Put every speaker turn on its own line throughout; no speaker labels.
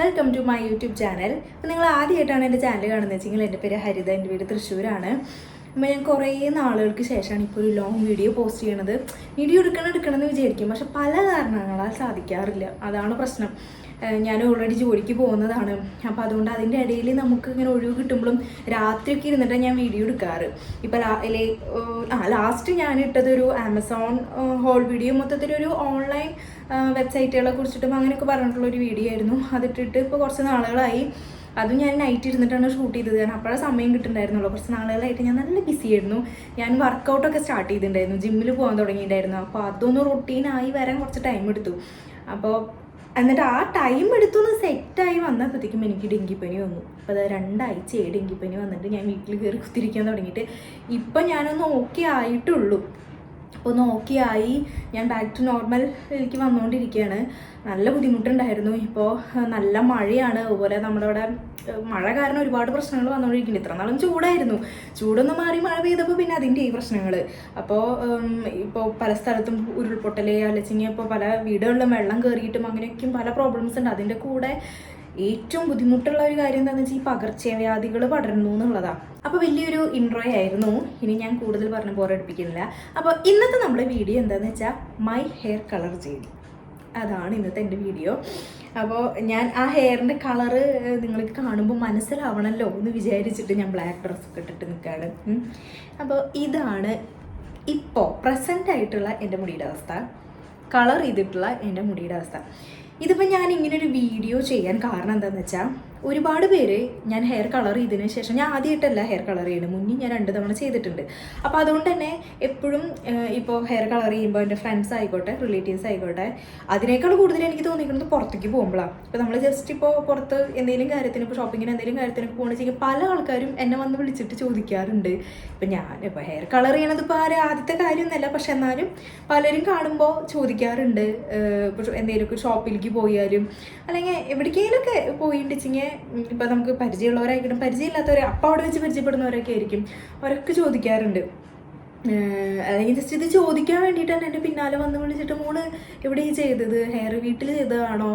Welcome to my YouTube channel. അപ്പോൾ നിങ്ങൾ ആദ്യമായിട്ടാണ് എൻ്റെ ചാനൽ കാണുന്നത് വെച്ചെങ്കിൽ എൻ്റെ പേര് ഹരിത, എൻ്റെ വീട് തൃശ്ശൂരാണ്. അപ്പോൾ ഞാൻ കുറേ നാളുകൾക്ക് ശേഷമാണ് ഇപ്പോൾ ഒരു ലോങ് വീഡിയോ പോസ്റ്റ് ചെയ്യണത്. വീഡിയോ എടുക്കണമെന്ന് വിചാരിക്കും, പക്ഷെ പല കാരണങ്ങളാൽ സാധിക്കാറില്ല. അതാണ് പ്രശ്നം. ഞാൻ ഓൾറെഡി ജോലിക്ക് പോകുന്നതാണ്. അപ്പോൾ അതുകൊണ്ട് അതിൻ്റെ ഇടയിൽ നമുക്ക് ഇങ്ങനെ ഒഴിവ് കിട്ടുമ്പോഴും രാത്രിയൊക്കെ ഇരുന്നിട്ട് ഞാൻ വീഡിയോ എടുക്കാറ്. ഇപ്പോൾ ലാസ്റ്റ് ഞാൻ ഇട്ടതൊരു ആമസോൺ ഹോൾ വീഡിയോ, മൊത്തത്തിലൊരു ഓൺലൈൻ വെബ്സൈറ്റുകളെ കുറിച്ചിട്ടും അങ്ങനെയൊക്കെ പറഞ്ഞിട്ടുള്ളൊരു വീഡിയോ ആയിരുന്നു. അതിട്ടിട്ട് ഇപ്പോൾ കുറച്ച് നാളുകളായി. അതും ഞാൻ നൈറ്റ് ഇരുന്നിട്ടാണ് ഷൂട്ട് ചെയ്തത്. കാരണം അപ്പോഴേ സമയം കിട്ടുന്നുണ്ടായിരുന്നുള്ളൂ. കുറച്ച് നാളുകളായിട്ട് ഞാൻ നല്ല ബിസി ആയിരുന്നു. ഞാൻ വർക്കൗട്ടൊക്കെ സ്റ്റാർട്ട് ചെയ്തിട്ടുണ്ടായിരുന്നു, ജിമ്മിൽ പോകാൻ തുടങ്ങിയിട്ടുണ്ടായിരുന്നു. അപ്പോൾ അതൊന്ന് റൊട്ടീനായി വരാൻ കുറച്ച് ടൈം എടുത്തു. അപ്പോൾ എന്നിട്ട് ആ ടൈം എടുത്തൊന്ന് സെറ്റായി വന്നപ്പോഴത്തേക്കും എനിക്ക് ഡെങ്കിപ്പനി വന്നു. അപ്പോൾ അത് 2 ആഴ്ചയായി ഡെങ്കിപ്പനി വന്നിട്ട് ഞാൻ വീട്ടിൽ കയറി കുത്തിരിക്കാൻ തുടങ്ങിയിട്ട്. ഇപ്പം ഞാനൊന്ന് ഓക്കെ ആയിട്ടുള്ളൂ. അപ്പോൾ ഒന്ന് ഓക്കെ ആയി ഞാൻ ബാക്ക് ടു നോർമൽ എനിക്ക് വന്നുകൊണ്ടിരിക്കുകയാണ്. നല്ല ബുദ്ധിമുട്ടുണ്ടായിരുന്നു. ഇപ്പോൾ നല്ല മഴയാണ്. അതുപോലെ നമ്മുടെ അവിടെ മഴ കാരണം ഒരുപാട് പ്രശ്നങ്ങൾ വന്നുകൊണ്ടിരിക്കുന്നുണ്ട്. ഇത്ര നാളും ചൂടായിരുന്നു. ചൂടൊന്ന് മാറി മഴ പെയ്തപ്പോൾ പിന്നെ അതിൻ്റെ ഈ പ്രശ്നങ്ങൾ. അപ്പോൾ ഇപ്പോൾ പല സ്ഥലത്തും ഉരുൾപൊട്ടൽ, അല്ലെങ്കിൽ ഇപ്പോൾ പല വീടുകളിലും വെള്ളം കയറിയിട്ടും അങ്ങനെയൊക്കെയും പല പ്രോബ്ലംസ് ഉണ്ട്. അതിൻ്റെ കൂടെ ഏറ്റവും ബുദ്ധിമുട്ടുള്ള ഒരു കാര്യം എന്താണെന്ന് വെച്ചാൽ ഈ പകർച്ചവ്യാധികൾ പടരുന്നു എന്നുള്ളതാണ്. അപ്പോൾ വലിയൊരു ഇൻട്രോ ആയിരുന്നു. ഇനി ഞാൻ കൂടുതൽ പറഞ്ഞ് ബോറടിപ്പിക്കുന്നില്ല. അപ്പോൾ ഇന്നത്തെ നമ്മുടെ വീഡിയോ എന്താണെന്ന് വെച്ചാൽ മൈ ഹെയർ കളർ ചെയ്തു. അതാണ് ഇന്നത്തെ എൻ്റെ വീഡിയോ. അപ്പോൾ ഞാൻ ആ ഹെയറിൻ്റെ കളറ് നിങ്ങൾക്ക് കാണുമ്പോൾ മനസ്സിലാവണമല്ലോ എന്ന് വിചാരിച്ചിട്ട് ഞാൻ ബ്ലാക്ക് ഡ്രസ്സൊക്കെ ഇട്ടിട്ട് നിൽക്കുകയാണ്. അപ്പോൾ ഇതാണ് ഇപ്പോൾ പ്രസൻ്റ് ആയിട്ടുള്ള എൻ്റെ മുടിയുടെ അവസ്ഥ, കളർ ചെയ്തിട്ടുള്ള എൻ്റെ മുടിയുടെ അവസ്ഥ. ഇതിപ്പോൾ ഞാൻ ഇങ്ങനൊരു വീഡിയോ ചെയ്യാൻ കാരണം എന്താണെന്ന് വെച്ചാൽ ഒരുപാട് പേര് ഞാൻ ഹെയർ കളർ ചെയ്തതിന് ശേഷം, ഞാൻ ആദ്യമായിട്ടല്ല ഹെയർ കളർ ചെയ്യുന്നത്, മുന്നേ ഞാൻ 2 തവണ ചെയ്തിട്ടുണ്ട്. അപ്പോൾ അതുകൊണ്ട് തന്നെ എപ്പോഴും ഇപ്പോൾ ഹെയർ കളർ ചെയ്യുമ്പോൾ എൻ്റെ ഫ്രണ്ട്സ് ആയിക്കോട്ടെ, റിലേറ്റീവ്സ് ആയിക്കോട്ടെ, അതിനേക്കാൾ കൂടുതൽ എനിക്ക് തോന്നിക്കുന്നത് പുറത്തേക്ക് പോകുമ്പോഴാണ്. ഇപ്പോൾ നമ്മൾ ജസ്റ്റ് ഇപ്പോൾ പുറത്ത് എന്തെങ്കിലും കാര്യത്തിന്, ഇപ്പോൾ ഷോപ്പിങ്ങിന് എന്തെങ്കിലും കാര്യത്തിനൊക്കെ പോകുകയാണെന്ന് വെച്ചാൽ പല ആൾക്കാരും എന്നെ വന്ന് വിളിച്ചിട്ട് ചോദിക്കാറുണ്ട്. ഇപ്പം ഞാനിപ്പോൾ ഹെയർ കളർ ചെയ്യണത് ഇപ്പോൾ ആദ്യത്തെ കാര്യമൊന്നുമല്ല, പക്ഷെ എന്നാലും പലരും കാണുമ്പോൾ ചോദിക്കാറുണ്ട്. ഇപ്പോൾ എന്തെങ്കിലുമൊക്കെ ഷോപ്പിലേക്ക് പോയാലും അല്ലെങ്കിൽ എവിടേക്കെങ്കിലുമൊക്കെ പോയിട്ടുണ്ടെങ്കിൽ ഇപ്പം നമുക്ക് പരിചയമുള്ളവരായിരിക്കും, പരിചയമില്ലാത്തവർ അപ്പം അവിടെ വെച്ച് പരിചയപ്പെടുന്നവരൊക്കെ ആയിരിക്കും, അവരൊക്കെ ചോദിക്കാറുണ്ട്. അല്ലെങ്കിൽ ജസ്റ്റ് ഇത് ചോദിക്കാൻ വേണ്ടിയിട്ടാണ് എൻ്റെ പിന്നാലെ വന്ന് വിളിച്ചിട്ട് മോള് എവിടെ ചെയ്തത്, ഹെയർ വീട്ടിൽ ചെയ്തതാണോ,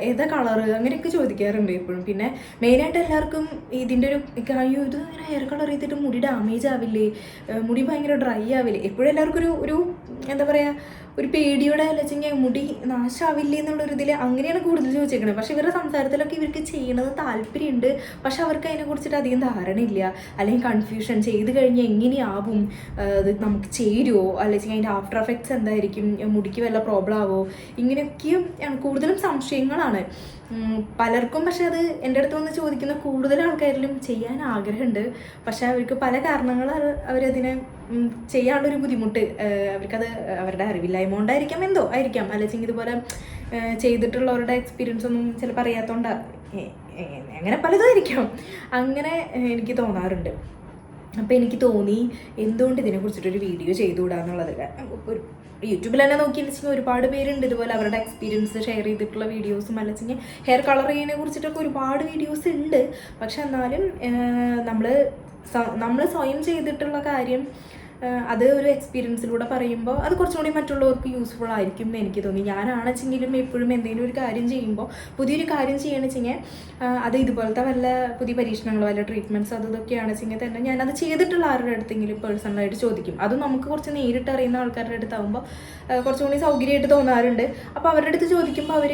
ഏതാ കളറ്, അങ്ങനെയൊക്കെ ചോദിക്കാറുണ്ട് എപ്പോഴും. പിന്നെ മെയിനായിട്ട് എല്ലാവർക്കും ഇതിൻ്റെ ഒരു കാര്യം, ഇത് ഇങ്ങനെ ഹെയർ കളർ ചെയ്തിട്ട് മുടി ഡാമേജ് ആവില്ലേ, മുടി ഭയങ്കര ഡ്രൈ ആവില്ലേ, എപ്പോഴും എല്ലാവർക്കും ഒരു എന്താ പറയുക, ഒരു പേടിയോടെ അല്ലെങ്കിൽ മുടി നാശമാവില്ലേ എന്നുള്ളൊരു ഇതിൽ അങ്ങനെയാണ് കൂടുതൽ ചോദിച്ചേക്കുന്നത്. പക്ഷേ ഇവരുടെ സംസാരത്തിലൊക്കെ ഇവർക്ക് ചെയ്യണത് താല്പര്യമുണ്ട്, പക്ഷെ അവർക്ക് അതിനെക്കുറിച്ചിട്ട് അധികം ധാരണയില്ല, അല്ലെങ്കിൽ കൺഫ്യൂഷൻ, ചെയ്ത് കഴിഞ്ഞാൽ എങ്ങനെയാവും, അത് നമുക്ക് ചേരുമോ, അല്ലെങ്കിൽ അതിൻ്റെ ആഫ്റ്റർ എഫക്ട്സ് എന്തായിരിക്കും, മുടിക്ക് വല്ല പ്രോബ്ലം ആവോ, ഇങ്ങനെയൊക്കെയും കൂടുതലും സംശയങ്ങളാണ് പലർക്കും. പക്ഷെ അത് എൻ്റെ അടുത്ത് വന്ന് ചോദിക്കുന്ന കൂടുതൽ ആൾക്കാരിലും ചെയ്യാൻ ആഗ്രഹമുണ്ട്, പക്ഷെ അവർക്ക് പല കാരണങ്ങളാൽ അവരതിനെ ചെയ്യാനുള്ളൊരു ബുദ്ധിമുട്ട്, അവർക്കത് അവരുടെ അറിവില്ലായ്മ കൊണ്ടായിരിക്കാം, എന്തോ ആയിരിക്കാം, അല്ലെങ്കിൽ ഇതുപോലെ ചെയ്തിട്ടുള്ളവരുടെ എക്സ്പീരിയൻസ് ഒന്നും ചിലപ്പോൾ അറിയാത്തതുകൊണ്ട്, അങ്ങനെ പലതും ആയിരിക്കാം. അങ്ങനെ എനിക്ക് തോന്നാറുണ്ട്. അപ്പോൾ എനിക്ക് തോന്നി എന്തുകൊണ്ട് ഇതിനെക്കുറിച്ചിട്ടൊരു വീഡിയോ ചെയ്തുകൂടാന്നുള്ളത്. ഒരു യൂട്യൂബിൽ തന്നെ നോക്കിയെന്ന് ഒരുപാട് പേരുണ്ട് ഇതുപോലെ അവരുടെ എക്സ്പീരിയൻസ് ഷെയർ ചെയ്തിട്ടുള്ള വീഡിയോസും, അല്ലെങ്കിൽ ഹെയർ കളർ ചെയ്യുന്നതിനെ കുറിച്ചിട്ടൊക്കെ ഒരുപാട് വീഡിയോസ് ഉണ്ട്. പക്ഷെ എന്നാലും നമ്മൾ സ്വയം ചെയ്തിട്ടുള്ള കാര്യം അത് ഒരു എക്സ്പീരിയൻസിലൂടെ പറയുമ്പോൾ അത് കുറച്ചും കൂടി മറ്റുള്ളവർക്ക് യൂസ്ഫുൾ ആയിരിക്കും എന്ന് എനിക്ക് തോന്നി. ഞാനാണെച്ചെങ്കിലും എപ്പോഴും എന്തെങ്കിലും ഒരു കാര്യം ചെയ്യുമ്പോൾ, പുതിയൊരു കാര്യം ചെയ്യണമെന്ന് വെച്ചെങ്കിൽ അത് ഇതുപോലത്തെ വല്ല പുതിയ പരീക്ഷണങ്ങളോ വല്ല ട്രീറ്റ്മെൻറ്റ്സ് അതൊക്കെയാണെച്ചെങ്കിൽ തന്നെ ഞാനത് ചെയ്തിട്ടുള്ള ആരുടെ അടുത്തെങ്കിലും പേഴ്സണലായിട്ട് ചോദിക്കും. അത് നമുക്ക് കുറച്ച് നേരിട്ട് അറിയുന്ന ആൾക്കാരുടെ അടുത്താകുമ്പോൾ കുറച്ചും കൂടി സൗകര്യമായിട്ട് തോന്നാറുണ്ട്. അപ്പോൾ അവരുടെ അടുത്ത് ചോദിക്കുമ്പോൾ അവർ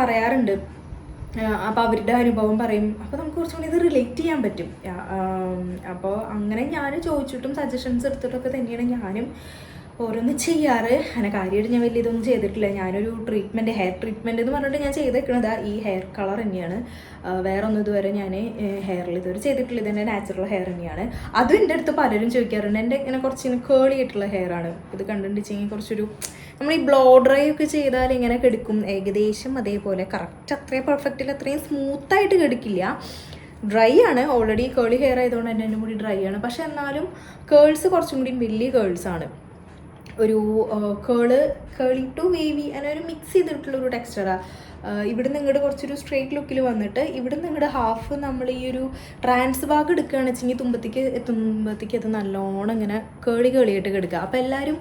പറയാറുണ്ട്, അപ്പോൾ അവരുടെ അനുഭവം പറയും. അപ്പോൾ നമുക്ക് കുറച്ചും കൂടി ഇത് റിലേറ്റ് ചെയ്യാൻ പറ്റും. അപ്പോൾ അങ്ങനെ ഞാൻ ചോദിച്ചിട്ടും സജഷൻസ് എടുത്തിട്ടൊക്കെ തന്നെയാണ് ഞാനും ഓരോന്ന് ചെയ്യാറ്. അങ്ങനെ കാര്യമായിട്ട് ഞാൻ വലിയ ഇതൊന്നും ചെയ്തിട്ടില്ല. ഞാനൊരു ട്രീറ്റ്മെൻറ്റ്, ഹെയർ ട്രീറ്റ്മെൻറ്റ് എന്ന് പറഞ്ഞിട്ട് ഞാൻ ചെയ്തേക്കുന്നത് ഈ ഹെയർ കളർ തന്നെയാണ്. വേറെ ഒന്നും ഇതുവരെ ഞാൻ ഹെയറിൽ ഇതുവരെ ചെയ്തിട്ടില്ല. ഇതെൻ്റെ നാച്ചുറൽ ഹെയർ തന്നെയാണ്. അതും എൻ്റെ അടുത്ത് പലരും ചോദിക്കാറുണ്ട്. എൻ്റെ ഇങ്ങനെ കുറച്ച് കേളി ആയിട്ടുള്ള ഹെയറാണ്. ഇത് കണ്ടിട്ടുണ്ടെങ്കിൽ കുറച്ചൊരു നമ്മൾ ഈ ബ്ലോ ഡ്രൈ ഒക്കെ ചെയ്താൽ ഇങ്ങനെ കെടുക്കും, ഏകദേശം അതേപോലെ കറക്റ്റ് അത്രയും പെർഫെക്റ്റിൽ അത്രയും സ്മൂത്തായിട്ട് കെടുക്കില്ല. ഡ്രൈ ആണ്, ഓൾറെഡി കേളി ഹെയർ ആയതുകൊണ്ട് തന്നെ എൻ്റെ മുടി ഡ്രൈ ആണ്. പക്ഷെ എന്നാലും കേൾസ് കുറച്ചും കൂടി വലിയ കേൾസാണ്. ഒരു കേളി ടു വേവി അങ്ങനെ ഒരു മിക്സ് ചെയ്തിട്ടുള്ളൊരു ടെക്സ്ചറാണ്. ഇവിടെ നിന്ന് ഇങ്ങോട്ട് കുറച്ചൊരു സ്ട്രെയിറ്റ് ലുക്കിൽ വന്നിട്ട് ഇവിടെ നിന്ന് ഇങ്ങോട്ട് ഹാഫ് നമ്മൾ ഈ ഒരു ട്രാൻസ് ഭാഗം എടുക്കുകയാണെന്ന് വെച്ചെങ്കിൽ തുമ്പത്തേക്ക് അത് നല്ലോണം ഇങ്ങനെ കേളിയായിട്ട് കിടക്കുക. അപ്പോൾ എല്ലാവരും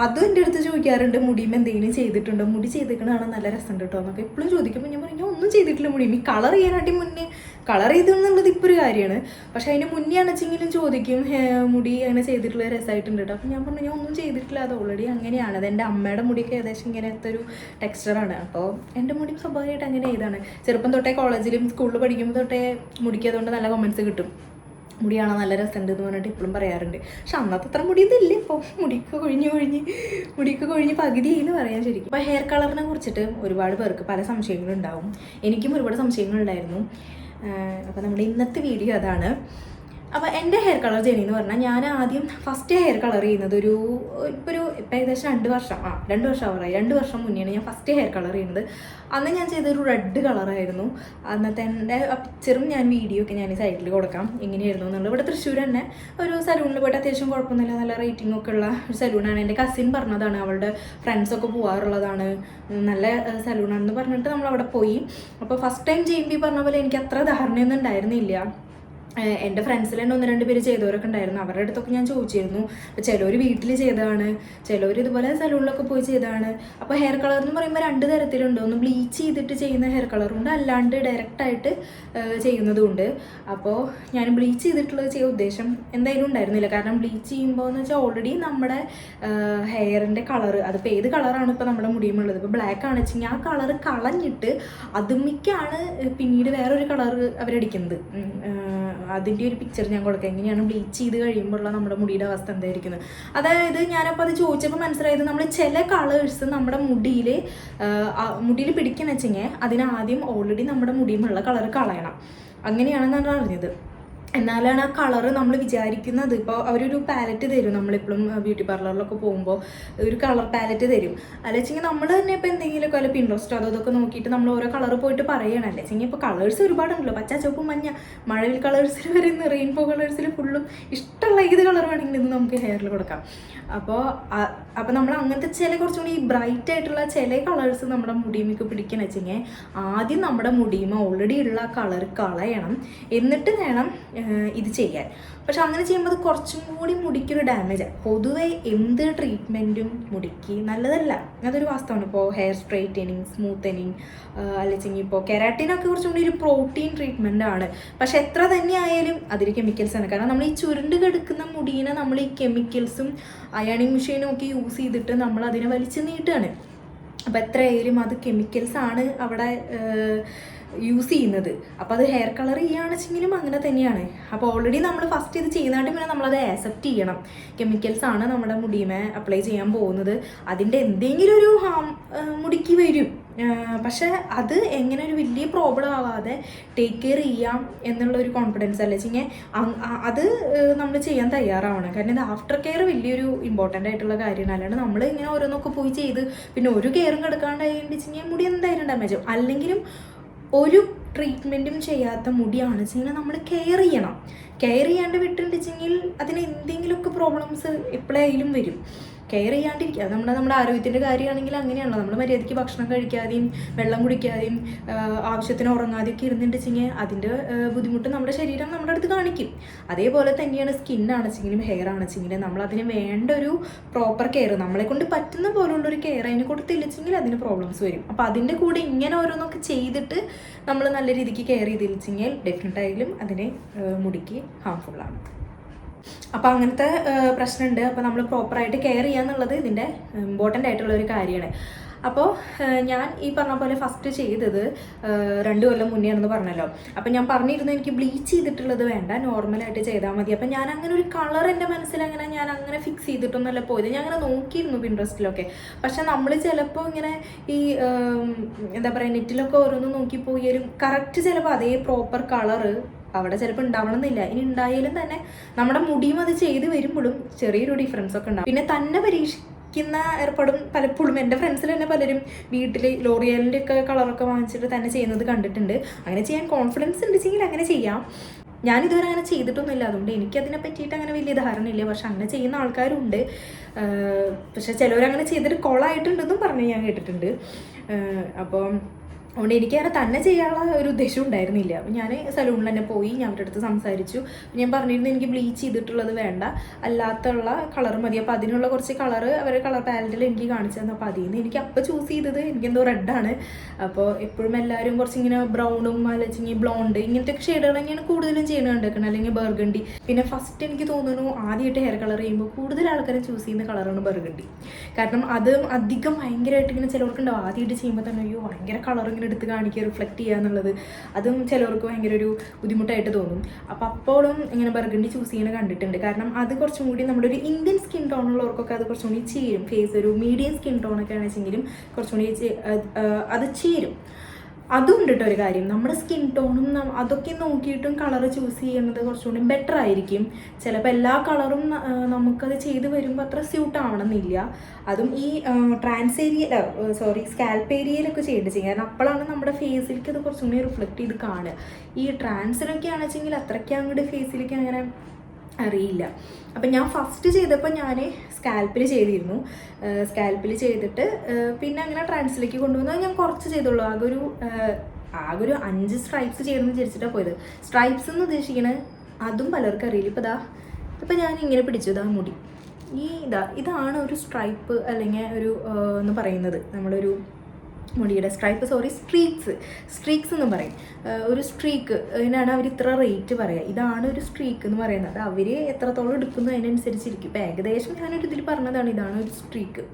അതും എൻ്റെ അടുത്ത് ചോദിക്കാറുണ്ട്, മുടിയും എന്തെങ്കിലും ചെയ്തിട്ടുണ്ടോ, മുടി ചെയ്തിരിക്കണതാണ് നല്ല രസമുണ്ട് കേട്ടോ എന്നൊക്കെ എപ്പോഴും ചോദിക്കുമ്പോൾ ഞാൻ പറഞ്ഞു ഒന്നും ചെയ്തിട്ടില്ല മുടിയും. ഈ കളർ ചെയ്യാനായിട്ട് മുന്നേ കളർ ചെയ്തെന്നുള്ളത് ഇപ്പോൾ ഒരു കാര്യമാണ്, പക്ഷേ അതിന് മുന്നേ ആണെച്ചെങ്കിലും ചോദിക്കും മുടി അങ്ങനെ ചെയ്തിട്ടുള്ള രസമായിട്ടുണ്ട് കേട്ടോ. അപ്പം ഞാൻ പറഞ്ഞു ഞാൻ ഒന്നും ചെയ്തിട്ടില്ല, അത് ഓൾറെഡി അങ്ങനെയാണ്. അത് എൻ്റെ അമ്മയുടെ മുടിയൊക്കെ ഏകദേശം ഇങ്ങനത്തെ ഒരു ടെക്സ്ചറാണ്. അപ്പോൾ എൻ്റെ മുടി സ്വാഭാവികമായിട്ട് അങ്ങനെ ഇതാണ്. ചെറുപ്പം തൊട്ടേ കോളേജിലും സ്കൂളിൽ പഠിക്കുമ്പോൾ തൊട്ടേ മുടിക്ക് അതുകൊണ്ട് നല്ല കമൻസ് കിട്ടും, മുടിയാണോ നല്ല രസമുണ്ട് എന്ന് പറഞ്ഞിട്ട് ഇപ്പോഴും പറയാറുണ്ട്. പക്ഷെ അന്നത്തെ അത്ര മുടിയൊന്നുമില്ല ഇപ്പോൾ, മുടിയൊക്കെ കൊഴിഞ്ഞ് പകുതി എന്ന് പറയാൻ ശരിക്കും. അപ്പോൾ ഹെയർ കളറിനെ കുറിച്ചിട്ട് ഒരുപാട് പേർക്ക് പല സംശയങ്ങളുണ്ടാവും, എനിക്കും ഒരുപാട് സംശയങ്ങളുണ്ടായിരുന്നു. അപ്പോൾ നമ്മുടെ ഇന്നത്തെ വീഡിയോ അതാണ്. അപ്പോൾ എൻ്റെ ഹെയർ കളർ ജേണി എന്ന് പറഞ്ഞാൽ ഞാൻ ആദ്യം ഫസ്റ്റ് ഹെയർ കളർ ചെയ്യുന്നത് ഇപ്പോൾ ഏകദേശം 2 വർഷം ആവാറായി. 2 വർഷം മുന്നെയാണ് ഞാൻ ഫസ്റ്റ് ഹെയർ കളർ ചെയ്യുന്നത്. അന്ന് ഞാൻ ചെയ്തൊരു റെഡ് കളറായിരുന്നു. അന്നത്തെ എൻ്റെ പിക്ചറും ഞാൻ വീഡിയോ ഒക്കെ ഞാൻ സൈഡിൽ കൊടുക്കാം എങ്ങനെയായിരുന്നു എന്നുള്ളത്. ഇവിടെ തൃശ്ശൂർ തന്നെ ഒരു സലൂണിൽ പോയിട്ട് അത്യാവശ്യം കുഴപ്പമൊന്നുമില്ല, നല്ല റേറ്റിംഗ് ഒക്കെ ഉള്ള ഒരു സലൂണാണ്. എൻ്റെ കസിൻ പറഞ്ഞതാണ്, അവളുടെ ഫ്രണ്ട്സൊക്കെ പോകാറുള്ളതാണ്, നല്ല സലൂണാണെന്ന് പറഞ്ഞിട്ട് നമ്മൾ അവിടെ പോയി. അപ്പോൾ ഫസ്റ്റ് ടൈം ചെയ്യുമ്പോൾ ഈ പറഞ്ഞ പോലെ എനിക്ക് അത്ര ധാരണയൊന്നും ഉണ്ടായിരുന്നില്ല. എൻ്റെ ഫ്രണ്ട്സിൽ തന്നെ 1-2 പേര് ചെയ്തവരൊക്കെ ഉണ്ടായിരുന്നു. അവരുടെ അടുത്തൊക്കെ ഞാൻ ചോദിച്ചിരുന്നു. അപ്പോൾ ചിലവർ വീട്ടിൽ ചെയ്തതാണ്, ചിലവർ ഇതുപോലെ സലൂണിലൊക്കെ പോയി ചെയ്തതാണ്. അപ്പോൾ ഹെയർ കളർ എന്ന് പറയുമ്പോൾ 2 തരത്തിലുണ്ട്. ഒന്ന് ബ്ലീച്ച് ചെയ്തിട്ട് ചെയ്യുന്ന ഹെയർ കളറുണ്ട്, അല്ലാണ്ട് ഡയറക്റ്റായിട്ട് ചെയ്യുന്നതുമുണ്ട്. അപ്പോൾ ഞാൻ ബ്ലീച്ച് ചെയ്തിട്ടുള്ളത് ചെയ്യാൻ ഉദ്ദേശം എന്തായാലും ഉണ്ടായിരുന്നില്ല. കാരണം ബ്ലീച്ച് ചെയ്യുമ്പോൾ എന്ന് വെച്ചാൽ ഓൾറെഡി നമ്മുടെ ഹെയറിൻ്റെ കളറ്, അതിപ്പോൾ ഏത് കളറാണ് ഇപ്പോൾ നമ്മുടെ മുടിയുമുള്ളത്, ഇപ്പോൾ ബ്ലാക്ക് ആണെന്ന് വെച്ചെങ്കിൽ ആ കളറ് കളഞ്ഞിട്ട് അതുമിക്കാണ് പിന്നീട് വേറൊരു കളറ് അവരടിക്കുന്നത്. അതിൻ്റെ ഒരു പിക്ചർ ഞാൻ കൊടുക്കാം, എങ്ങനെയാണ് ബ്ലീച്ച് ചെയ്ത് കഴിയുമ്പോഴുള്ള നമ്മുടെ മുടിയുടെ അവസ്ഥ എന്തായിരിക്കുന്നത്. അതായത് ഞാനപ്പോൾ അത് ചോദിച്ചപ്പോൾ മനസ്സിലായത്, നമ്മൾ ചില കളേഴ്സ് നമ്മുടെ മുടിയിൽ പിടിക്കുന്ന വെച്ചെങ്കിൽ അതിനാദ്യം ഓൾറെഡി നമ്മുടെ മുടിയുമുള്ള കളർ കളയണം. അങ്ങനെയാണെന്നാണ് അറിഞ്ഞത്. എന്നാലാണ് ആ കളറ് നമ്മൾ വിചാരിക്കുന്നത്. ഇപ്പോൾ അവരൊരു പാലറ്റ് തരും, നമ്മളിപ്പോഴും ബ്യൂട്ടി പാർലറിലൊക്കെ പോകുമ്പോൾ ഒരു കളർ പാലറ്റ് തരും. അല്ല വെച്ചെങ്കിൽ നമ്മൾ തന്നെ ഇപ്പോൾ എന്തെങ്കിലുമൊക്കെ വല്ല പിൻട്രസ്റ്റോ അതൊക്കെ നോക്കിയിട്ട് നമ്മൾ ഓരോ കളർ പോയിട്ട് പറയണം. അല്ലേ വെച്ചെങ്കിൽ ഇപ്പോൾ കളേഴ്സ് ഒരുപാടുണ്ടല്ലോ, പച്ച, ചുവപ്പ്, മഞ്ഞ, മഴവിൽ കളേഴ്സിൽ വരുന്ന റെയിൻബോ കളേഴ്സിൽ ഫുള്ളും ഇഷ്ടമുള്ള ഏത് കളർ വേണമെങ്കിലും ഇത് നമുക്ക് ഹെയറിൽ കൊടുക്കാം. അപ്പോൾ നമ്മൾ അങ്ങനത്തെ ചില കുറച്ചും കൂടി ബ്രൈറ്റ് ആയിട്ടുള്ള ചില കളേഴ്സ് നമ്മുടെ മുടിയുമൊക്കെ പിടിക്കണം വെച്ചെങ്കിൽ ആദ്യം നമ്മുടെ മുടിയുമ ഓൾറെഡി ഉള്ള കളർ കളയണം, എന്നിട്ട് വേണം ഇത് ചെയ്യാൻ. പക്ഷെ അങ്ങനെ ചെയ്യുമ്പോൾ അത് കുറച്ചും കൂടി മുടിക്കൊരു ഡാമേജാണ്. പൊതുവെ എന്ത് ട്രീറ്റ്മെൻറ്റും മുടിക്ക് നല്ലതല്ല, അതൊരു വാസ്തവമാണ്. ഇപ്പോൾ ഹെയർ സ്ട്രെയിറ്റനിങ്, സ്മൂത്തനിങ്, അല്ലെങ്കിൽ ഇപ്പോൾ കെരാട്ടിനൊക്കെ കുറച്ചും കൂടി ഒരു പ്രോട്ടീൻ ട്രീറ്റ്മെൻ്റ് ആണ്. പക്ഷെ എത്ര തന്നെ ആയാലും അതിൽ കെമിക്കൽസാണ്. കാരണം നമ്മൾ ഈ ചുരുണ്ട് കിടക്കുന്ന മുടീനെ നമ്മൾ ഈ കെമിക്കൽസും അയണിങ് മെഷീനും ഒക്കെ യൂസ് ചെയ്തിട്ട് നമ്മൾ അതിനെ വലിച്ചു നീട്ടുകയാണ്. അപ്പോൾ എത്രയായാലും അത് കെമിക്കൽസാണ് അവിടെ യൂസ് ചെയ്യുന്നത്. അപ്പോൾ അത് ഹെയർ കളർ ചെയ്യുകയാണെച്ചെങ്കിലും അങ്ങനെ തന്നെയാണ്. അപ്പോൾ ഓൾറെഡി നമ്മൾ ഫസ്റ്റ് ഇത് ചെയ്യുന്നതായിട്ട് പിന്നെ നമ്മളത് ആക്സെപ്റ്റ് ചെയ്യണം. കെമിക്കൽസാണ് നമ്മുടെ മുടിയുമേ അപ്ലൈ ചെയ്യാൻ പോകുന്നത്, അതിൻ്റെ എന്തെങ്കിലും ഒരു ഹാം മുടിക്ക് വരും. പക്ഷേ അത് എങ്ങനെ ഒരു വലിയ പ്രോബ്ലം ആവാതെ ടേക്ക് കെയർ ചെയ്യാം എന്നുള്ളൊരു കോൺഫിഡൻസ് അല്ലേ വെച്ചെങ്കിൽ അത് നമ്മൾ ചെയ്യാൻ തയ്യാറാവണം. കാരണം ഇത് ആഫ്റ്റർ കെയർ വലിയൊരു ഇമ്പോർട്ടൻ്റ് ആയിട്ടുള്ള കാര്യമാണ്. അല്ലാണ്ട് നമ്മൾ ഇങ്ങനെ ഓരോന്നൊക്കെ പോയി ചെയ്ത് പിന്നെ ഒരു കെയറും കിടക്കാണ്ടായിട്ട് വെച്ചെങ്കിൽ മുടി എന്തായാലും ഡാമേജ് ആവും. അല്ലെങ്കിലും ഒരു ട്രീറ്റ്മെൻറ്റും ചെയ്യാത്ത മുടിയാണെന്ന് വെച്ചെങ്കിൽ നമ്മൾ കെയർ ചെയ്യണം. കെയർ ചെയ്യാണ്ട് വിട്ടുണ്ടെച്ചെങ്കിൽ അതിന് എന്തെങ്കിലുമൊക്കെ പ്രോബ്ലംസ് എപ്പോഴായാലും വരും. കെയർ ചെയ്യാണ്ടിരിക്കുക, നമ്മുടെ ആരോഗ്യത്തിൻ്റെ കാര്യമാണെങ്കിൽ അങ്ങനെയാണല്ലോ. നമ്മൾ മര്യാദയ്ക്ക് ഭക്ഷണം കഴിക്കാതെയും വെള്ളം കുടിക്കാതെയും ആവശ്യത്തിന് ഉറങ്ങാതെയൊക്കെ ഇരുന്നിട്ടുണ്ടെങ്കിൽ അതിൻ്റെ ബുദ്ധിമുട്ട് നമ്മുടെ ശരീരം നമ്മുടെ അടുത്ത് കാണിക്കും. അതേപോലെ തന്നെയാണ് സ്കിന്നാണെച്ചെങ്കിലും ഹെയർ ആണെച്ചെങ്കിലും നമ്മളതിന് വേണ്ട ഒരു പ്രോപ്പർ കെയർ, നമ്മളെ കൊണ്ട് പറ്റുന്ന പോലുള്ളൊരു കെയർ അതിന് കൊടുത്തില്ലെങ്കിൽ അതിന് പ്രോബ്ലംസ് വരും. അപ്പോൾ അതിൻ്റെ കൂടെ ഇങ്ങനെ ഓരോന്നൊക്കെ ചെയ്തിട്ട് നമ്മൾ നല്ല രീതിക്ക് കെയർ ചെയ്തില്ലെങ്കിൽ ഡെഫിനറ്റായാലും അതിന് മുടിക്ക് ഹാംഫുള്ളാണ്. അപ്പോൾ അങ്ങനത്തെ പ്രശ്നമുണ്ട്. അപ്പോൾ നമ്മൾ പ്രോപ്പറായിട്ട് കെയർ ചെയ്യുക എന്നുള്ളത് ഇതിൻ്റെ ഇമ്പോർട്ടൻ്റ് ആയിട്ടുള്ള ഒരു കാര്യമാണ്. അപ്പോൾ ഞാൻ ഈ പറഞ്ഞ പോലെ ഫസ്റ്റ് ചെയ്തത് 2 കൊല്ലം മുന്നേ ആണെന്ന് പറഞ്ഞല്ലോ. അപ്പോൾ ഞാൻ പറഞ്ഞിരുന്നു എനിക്ക് ബ്ലീച്ച് ചെയ്തിട്ടുള്ളത് വേണ്ട, നോർമലായിട്ട് ചെയ്താൽ മതി. അപ്പോൾ ഞാൻ അങ്ങനെ ഒരു കളർ എൻ്റെ മനസ്സിൽ ഞാൻ അങ്ങനെ ഫിക്സ് ചെയ്തിട്ടൊന്നുമല്ല പോയത്. ഞാൻ അങ്ങനെ നോക്കിയിരുന്നു പിൻട്രസ്റ്റിലൊക്കെ. പക്ഷെ നമ്മൾ ചിലപ്പോൾ ഇങ്ങനെ ഈ എന്താ പറയുക നെറ്റിലൊക്കെ ഓരോന്ന് നോക്കിപ്പോയി ഒരു കറക്റ്റ് ചിലപ്പോൾ അതേ പ്രോപ്പർ കളറ് അവിടെ ചിലപ്പോൾ ഉണ്ടാവണമെന്നില്ല. ഇനി ഉണ്ടായാലും തന്നെ നമ്മുടെ മുടിയും അത് ചെയ്ത് വരുമ്പോഴും ചെറിയൊരു ഡിഫറൻസ് ഒക്കെ ഉണ്ടാവും. പിന്നെ തന്നെ ഏർപ്പെടും പലപ്പോഴും. എൻ്റെ ഫ്രണ്ട്സിൽ തന്നെ പലരും വീട്ടിൽ ലോറിയലിൻ്റെ ഒക്കെ കളറൊക്കെ വാങ്ങിച്ചിട്ട് തന്നെ ചെയ്യുന്നത് കണ്ടിട്ടുണ്ട്. അങ്ങനെ ചെയ്യാൻ കോൺഫിഡൻസ് ഉണ്ടെങ്കിൽ അങ്ങനെ ചെയ്യാം. ഞാനിതുവരെ അങ്ങനെ ചെയ്തിട്ടൊന്നുമില്ല, അതുകൊണ്ട് എനിക്കതിനെ പറ്റിയിട്ട് അങ്ങനെ വലിയ ധാരണയില്ല. പക്ഷെ അങ്ങനെ ചെയ്യുന്ന ആൾക്കാരുണ്ട്. പക്ഷെ ചിലവരങ്ങനെ ചെയ്തിട്ട് കൊളായിട്ടുണ്ടെന്നും പറഞ്ഞ് ഞാൻ കേട്ടിട്ടുണ്ട്. അപ്പോൾ അതുകൊണ്ട് എനിക്കങ്ങനെ തന്നെ ചെയ്യാനുള്ള ഒരു ഉദ്ദേശം ഉണ്ടായിരുന്നില്ല. അപ്പം ഞാൻ സലൂണിൽ തന്നെ പോയി, ഞാൻ അവരുടെ അടുത്ത് സംസാരിച്ചു. ഞാൻ പറഞ്ഞിരുന്നു എനിക്ക് ബ്ലീച്ച് ചെയ്തിട്ടുള്ളത് വേണ്ട, അല്ലാത്തുള്ള കളർ മതി. അപ്പോൾ അതിനുള്ള കുറച്ച് കളറ് അവരുടെ കളർ പാലറ്റിൽ എനിക്ക് കാണിച്ചു തന്നു. അപ്പോൾ അതിൽ നിന്ന് എനിക്ക് അപ്പോൾ ചൂസ് ചെയ്തത് എനിക്കെന്തോ റെഡാണ്. അപ്പോൾ എപ്പോഴും എല്ലാവരും കുറച്ചിങ്ങനെ ബ്രൗണും അല്ലെങ്കിൽ ബ്ലോണ്ട് ഇങ്ങനത്തെ ഷെയ്ഡുകൾ തന്നെയാണ് കൂടുതലും ചെയ്യുന്നത് കണ്ടേക്കുന്നത്, അല്ലെങ്കിൽ ബർഗണ്ടി. പിന്നെ ഫസ്റ്റ് എനിക്ക് തോന്നുന്നു ആദ്യമായിട്ട് ഹെയർ കളർ ചെയ്യുമ്പോൾ കൂടുതൽ ആൾക്കാരും ചൂസ് ചെയ്യുന്ന കളറാണ് ബർഗണ്ടി. കാരണം അത് അധികം ഭയങ്കരമായിട്ട് ഇങ്ങനെ ചിലവർക്കുണ്ടാവും ആദ്യമായിട്ട് ചെയ്യുമ്പോൾ തന്നെ അയ്യോ ഭയങ്കര കളർ ഇങ്ങനെ എടുത്ത് കാണിക്കുക, റിഫ്ലക്റ്റ് ചെയ്യുക എന്നുള്ളത് അതും ചിലവർക്ക് ഭയങ്കര ഒരു ബുദ്ധിമുട്ടായിട്ട് തോന്നും. അപ്പോൾ അപ്പോഴും ഇങ്ങനെ ബർഗണ്ടി ചൂസ് ചെയ്യുന്നത് കണ്ടിട്ടുണ്ട്. കാരണം അത് കുറച്ചും കൂടി നമ്മുടെ ഒരു ഇന്ത്യൻ സ്കിൻ ടോണുള്ളവർക്കൊക്കെ അത് കുറച്ചും കൂടി ചേരും. ഫേസ് ഒരു മീഡിയം സ്കിൻ ടോണൊക്കെ ആണെച്ചെങ്കിലും കുറച്ചും കൂടി അത് ചേരും. അതും ഉണ്ട് കേട്ടോ ഒരു കാര്യം, നമ്മുടെ സ്കിൻ ടോണും അതൊക്കെ നോക്കിയിട്ടും കളർ ചൂസ് ചെയ്യുന്നത് കുറച്ചുകൂടി ബെറ്റർ ആയിരിക്കും. ചിലപ്പോൾ എല്ലാ കളറും നമുക്കത് ചെയ്ത് വരുമ്പോൾ അത്ര സ്യൂട്ട് ആവണമെന്നില്ല. അതും ഈ സ്കാൽപ്പ് ഏരിയയിലൊക്കെ ചെയ്യേണ്ടത് കാരണം അപ്പോഴാണ് നമ്മുടെ ഫേസിലേക്ക് അത് കുറച്ചും കൂടി റിഫ്ലക്റ്റ് ചെയ്ത് കാണുക. ഈ ട്രാൻസിലൊക്കെ ആണെച്ചെങ്കിൽ അത്രയ്ക്ക് അങ്ങോട്ട് ഫേസിലേക്ക് അങ്ങനെ അറിയില്ല. അപ്പം ഞാൻ ഫസ്റ്റ് ചെയ്തപ്പോൾ ഞാൻ സ്കാൽപ്പിൽ ചെയ്തിരുന്നു. സ്കാൽപ്പിൽ ചെയ്തിട്ട് പിന്നെ അങ്ങനെ ട്രാൻസിലേക്ക് കൊണ്ടുവന്നത് ഞാൻ കുറച്ച് ചെയ്തുള്ളൂ. ആകെ ഒരു 5 സ്ട്രൈപ്സ് ചെയ്യണമെന്ന് വിചാരിച്ചിട്ടാണ് പോയത്. സ്ട്രൈപ്സ് എന്ന് ഉദ്ദേശിക്കണത് അതും പലർക്കും അറിയില്ല. ഇപ്പം ഞാൻ ഇങ്ങനെ പിടിച്ചു മുടി ഇതാണ് ഒരു സ്ട്രൈപ്പ് അല്ലെങ്കിൽ ഒരു എന്ന് പറയുന്നത് നമ്മളൊരു മുടിയുടെ സ്ട്രീക്സ് എന്ന് പറയും. ഒരു സ്ട്രീക്ക് അതിനാണ് അവർ ഇത്ര റേറ്റ് പറയുക. ഇതാണ് ഒരു സ്ട്രീക്ക് എന്ന് പറയുന്നത്. അവർ എത്രത്തോളം എടുക്കുന്നു അതിനനുസരിച്ചിരിക്കും. ഇപ്പം ഏകദേശം ഞാനൊരു ഇതിൽ പറഞ്ഞതാണ് ഇതാണ് ഒരു സ്ട്രീക്ക്.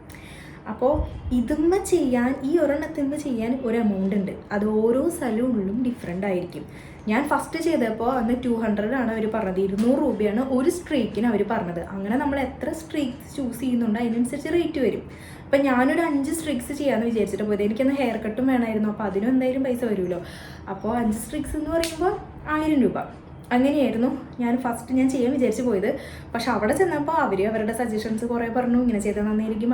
അപ്പോൾ ഇതുമ്മ ചെയ്യാൻ ഈ ഒരെണ്ണത്തിന്മ ചെയ്യാൻ ഒരു എമൗണ്ട് ഉണ്ട്. അത് ഓരോ സലൂണിലും ഡിഫറെൻ്റ് ആയിരിക്കും. ഞാൻ ഫസ്റ്റ് ചെയ്തപ്പോൾ അന്ന് 200 ആണ് അവർ പറഞ്ഞത്. 200 രൂപയാണ് ഒരു സ്ട്രീക്കിന് അവർ പറഞ്ഞത്. അങ്ങനെ നമ്മൾ എത്ര സ്ട്രീക്സ് ചൂസ് ചെയ്യുന്നുണ്ടോ അതിനനുസരിച്ച് റേറ്റ് വരും. അപ്പം ഞാനൊരു 5 സ്ട്രിക്സ് ചെയ്യാമെന്ന് വിചാരിച്ചിട്ട് പോയത്. എനിക്കൊന്ന് ഹെയർ കട്ടും വേണമായിരുന്നു. അപ്പോൾ അതിനും എന്തായാലും പൈസ വരുമല്ലോ. അപ്പോൾ 5 സ്ട്രിക്സ് എന്ന് പറയുമ്പോൾ 1000 രൂപ. അങ്ങനെയായിരുന്നു ഞാൻ ചെയ്യാൻ വിചാരിച്ച് പോയത്. പക്ഷെ അവിടെ ചെന്നപ്പോൾ അവരുടെ സജഷൻസ് കുറേ പറഞ്ഞു, ഇങ്ങനെ ചെയ്താൽ നന്നായിരിക്കും,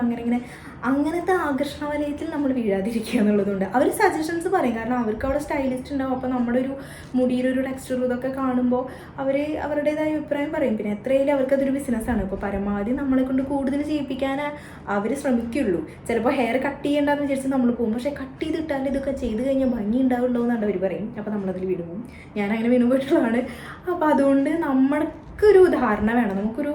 അങ്ങനത്തെ ആകർഷണ വലയത്തിൽ നമ്മൾ വീഴാതിരിക്കുക എന്നുള്ളതുകൊണ്ട് അവർ സജഷൻസ് പറയും. കാരണം അവർക്ക് അവിടെ സ്റ്റൈലിസ്റ്റ് ഉണ്ടാവും. അപ്പോൾ നമ്മുടെ ഒരു മുടിയിലൊരു ടെക്സ്ചർ ഇതൊക്കെ കാണുമ്പോൾ അവർ അവരുടേതായ അഭിപ്രായം പറയും. പിന്നെ എത്രയായാലും അവർക്കതൊരു ബിസിനസ്സാണ്. അപ്പോൾ പരമാവധി നമ്മളെ കൊണ്ട് കൂടുതൽ ചെയ്യിപ്പിക്കാൻ അവർ ശ്രമിക്കുള്ളൂ. ചിലപ്പോൾ ഹെയർ കട്ട് ചെയ്യേണ്ടെന്ന് വിചാരിച്ച് നമ്മൾ പോകും. പക്ഷേ കട്ട് ചെയ്തിട്ടാൽ ഇതൊക്കെ ചെയ്ത് കഴിഞ്ഞാൽ ഭംഗി ഉണ്ടാവുള്ളൂ എന്നാണ് അവർ പറയും. അപ്പോൾ നമ്മളതിൽ വീണ് പോകും. ഞാനങ്ങനെ വീണ് പോയിട്ടുള്ളതാണ്. അപ്പോൾ അതുകൊണ്ട് നമുക്കൊരു ധാരണ വേണം. നമുക്കൊരു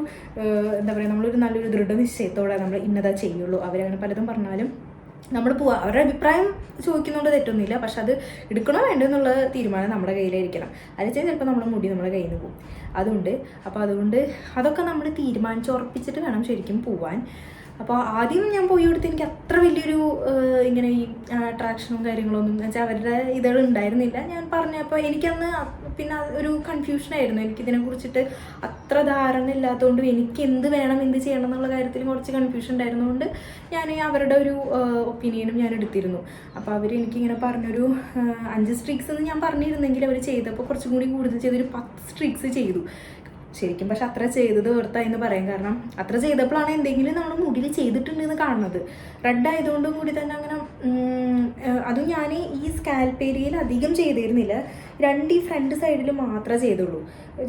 എന്താ പറയുക, നമ്മളൊരു നല്ലൊരു ദൃഢനിശ്ചയത്തോടെ നമ്മൾ ഇന്നതാ ചെയ്യുള്ളൂ. അവരങ്ങനെ പലതും പറഞ്ഞാലും നമ്മൾ പോവുക. അവരുടെ അഭിപ്രായം ചോദിക്കുന്നതുകൊണ്ട് തെറ്റൊന്നുമില്ല. പക്ഷെ അത് എടുക്കണോ വേണ്ടോ എന്നുള്ള തീരുമാനം നമ്മുടെ കയ്യിലായിരിക്കണം. അല്ലെങ്കിൽ ചിലപ്പോൾ നമ്മുടെ മുടി നമ്മുടെ കയ്യിൽ നിന്ന് പോകും. അതുകൊണ്ട് അതൊക്കെ നമ്മൾ തീരുമാനിച്ചുറപ്പിച്ചിട്ട് വേണം ശരിക്കും പോവാൻ. അപ്പോൾ ആദ്യം ഞാൻ പോയി കൊടുത്ത് എനിക്ക് അത്ര വലിയൊരു ഇങ്ങനെ ഈ അട്രാക്ഷനും കാര്യങ്ങളൊന്നും വെച്ചാൽ അവരുടെ ഇതുകൾ ഉണ്ടായിരുന്നില്ല. ഞാൻ പറഞ്ഞപ്പോൾ എനിക്കന്ന് പിന്നെ ഒരു കൺഫ്യൂഷനായിരുന്നു. എനിക്കിതിനെ കുറിച്ചിട്ട് അത്ര ധാരണ ഇല്ലാത്തതുകൊണ്ടും എനിക്ക് എന്ത് വേണം എന്ത് ചെയ്യണം എന്നുള്ള കാര്യത്തിൽ കുറച്ച് കൺഫ്യൂഷൻ ഉണ്ടായിരുന്നതുകൊണ്ട് ഞാൻ അവരുടെ ഒരു ഒപ്പീനിയനും ഞാൻ എടുത്തിരുന്നു. അപ്പോൾ അവർ എനിക്കിങ്ങനെ പറഞ്ഞൊരു 5 സ്ട്രിക്സ് എന്ന് ഞാൻ പറഞ്ഞിരുന്നെങ്കിൽ അവർ ചെയ്തപ്പോൾ കുറച്ചും കൂടി കൂടുതൽ ചെയ്തൊരു 10 സ്ട്രിക്സ് ചെയ്തു ശരിക്കും. പക്ഷെ അത്ര ചെയ്തത് വെറുത്തായെന്ന് പറയാം. കാരണം അത്ര ചെയ്തപ്പോഴാണ് എന്തെങ്കിലും നമ്മൾ മുടിയിൽ ചെയ്തിട്ടുണ്ടെന്ന് കാണുന്നത്. റെഡ് ആയതുകൊണ്ടും കൂടി തന്നെ അങ്ങനെ അതും ഞാൻ ഈ സ്കാൽപ്പ് ഏരിയയിൽ അധികം ചെയ്തിരുന്നില്ല. 2 ഈ ഫ്രണ്ട് സൈഡിൽ മാത്രമേ ചെയ്തുള്ളൂ.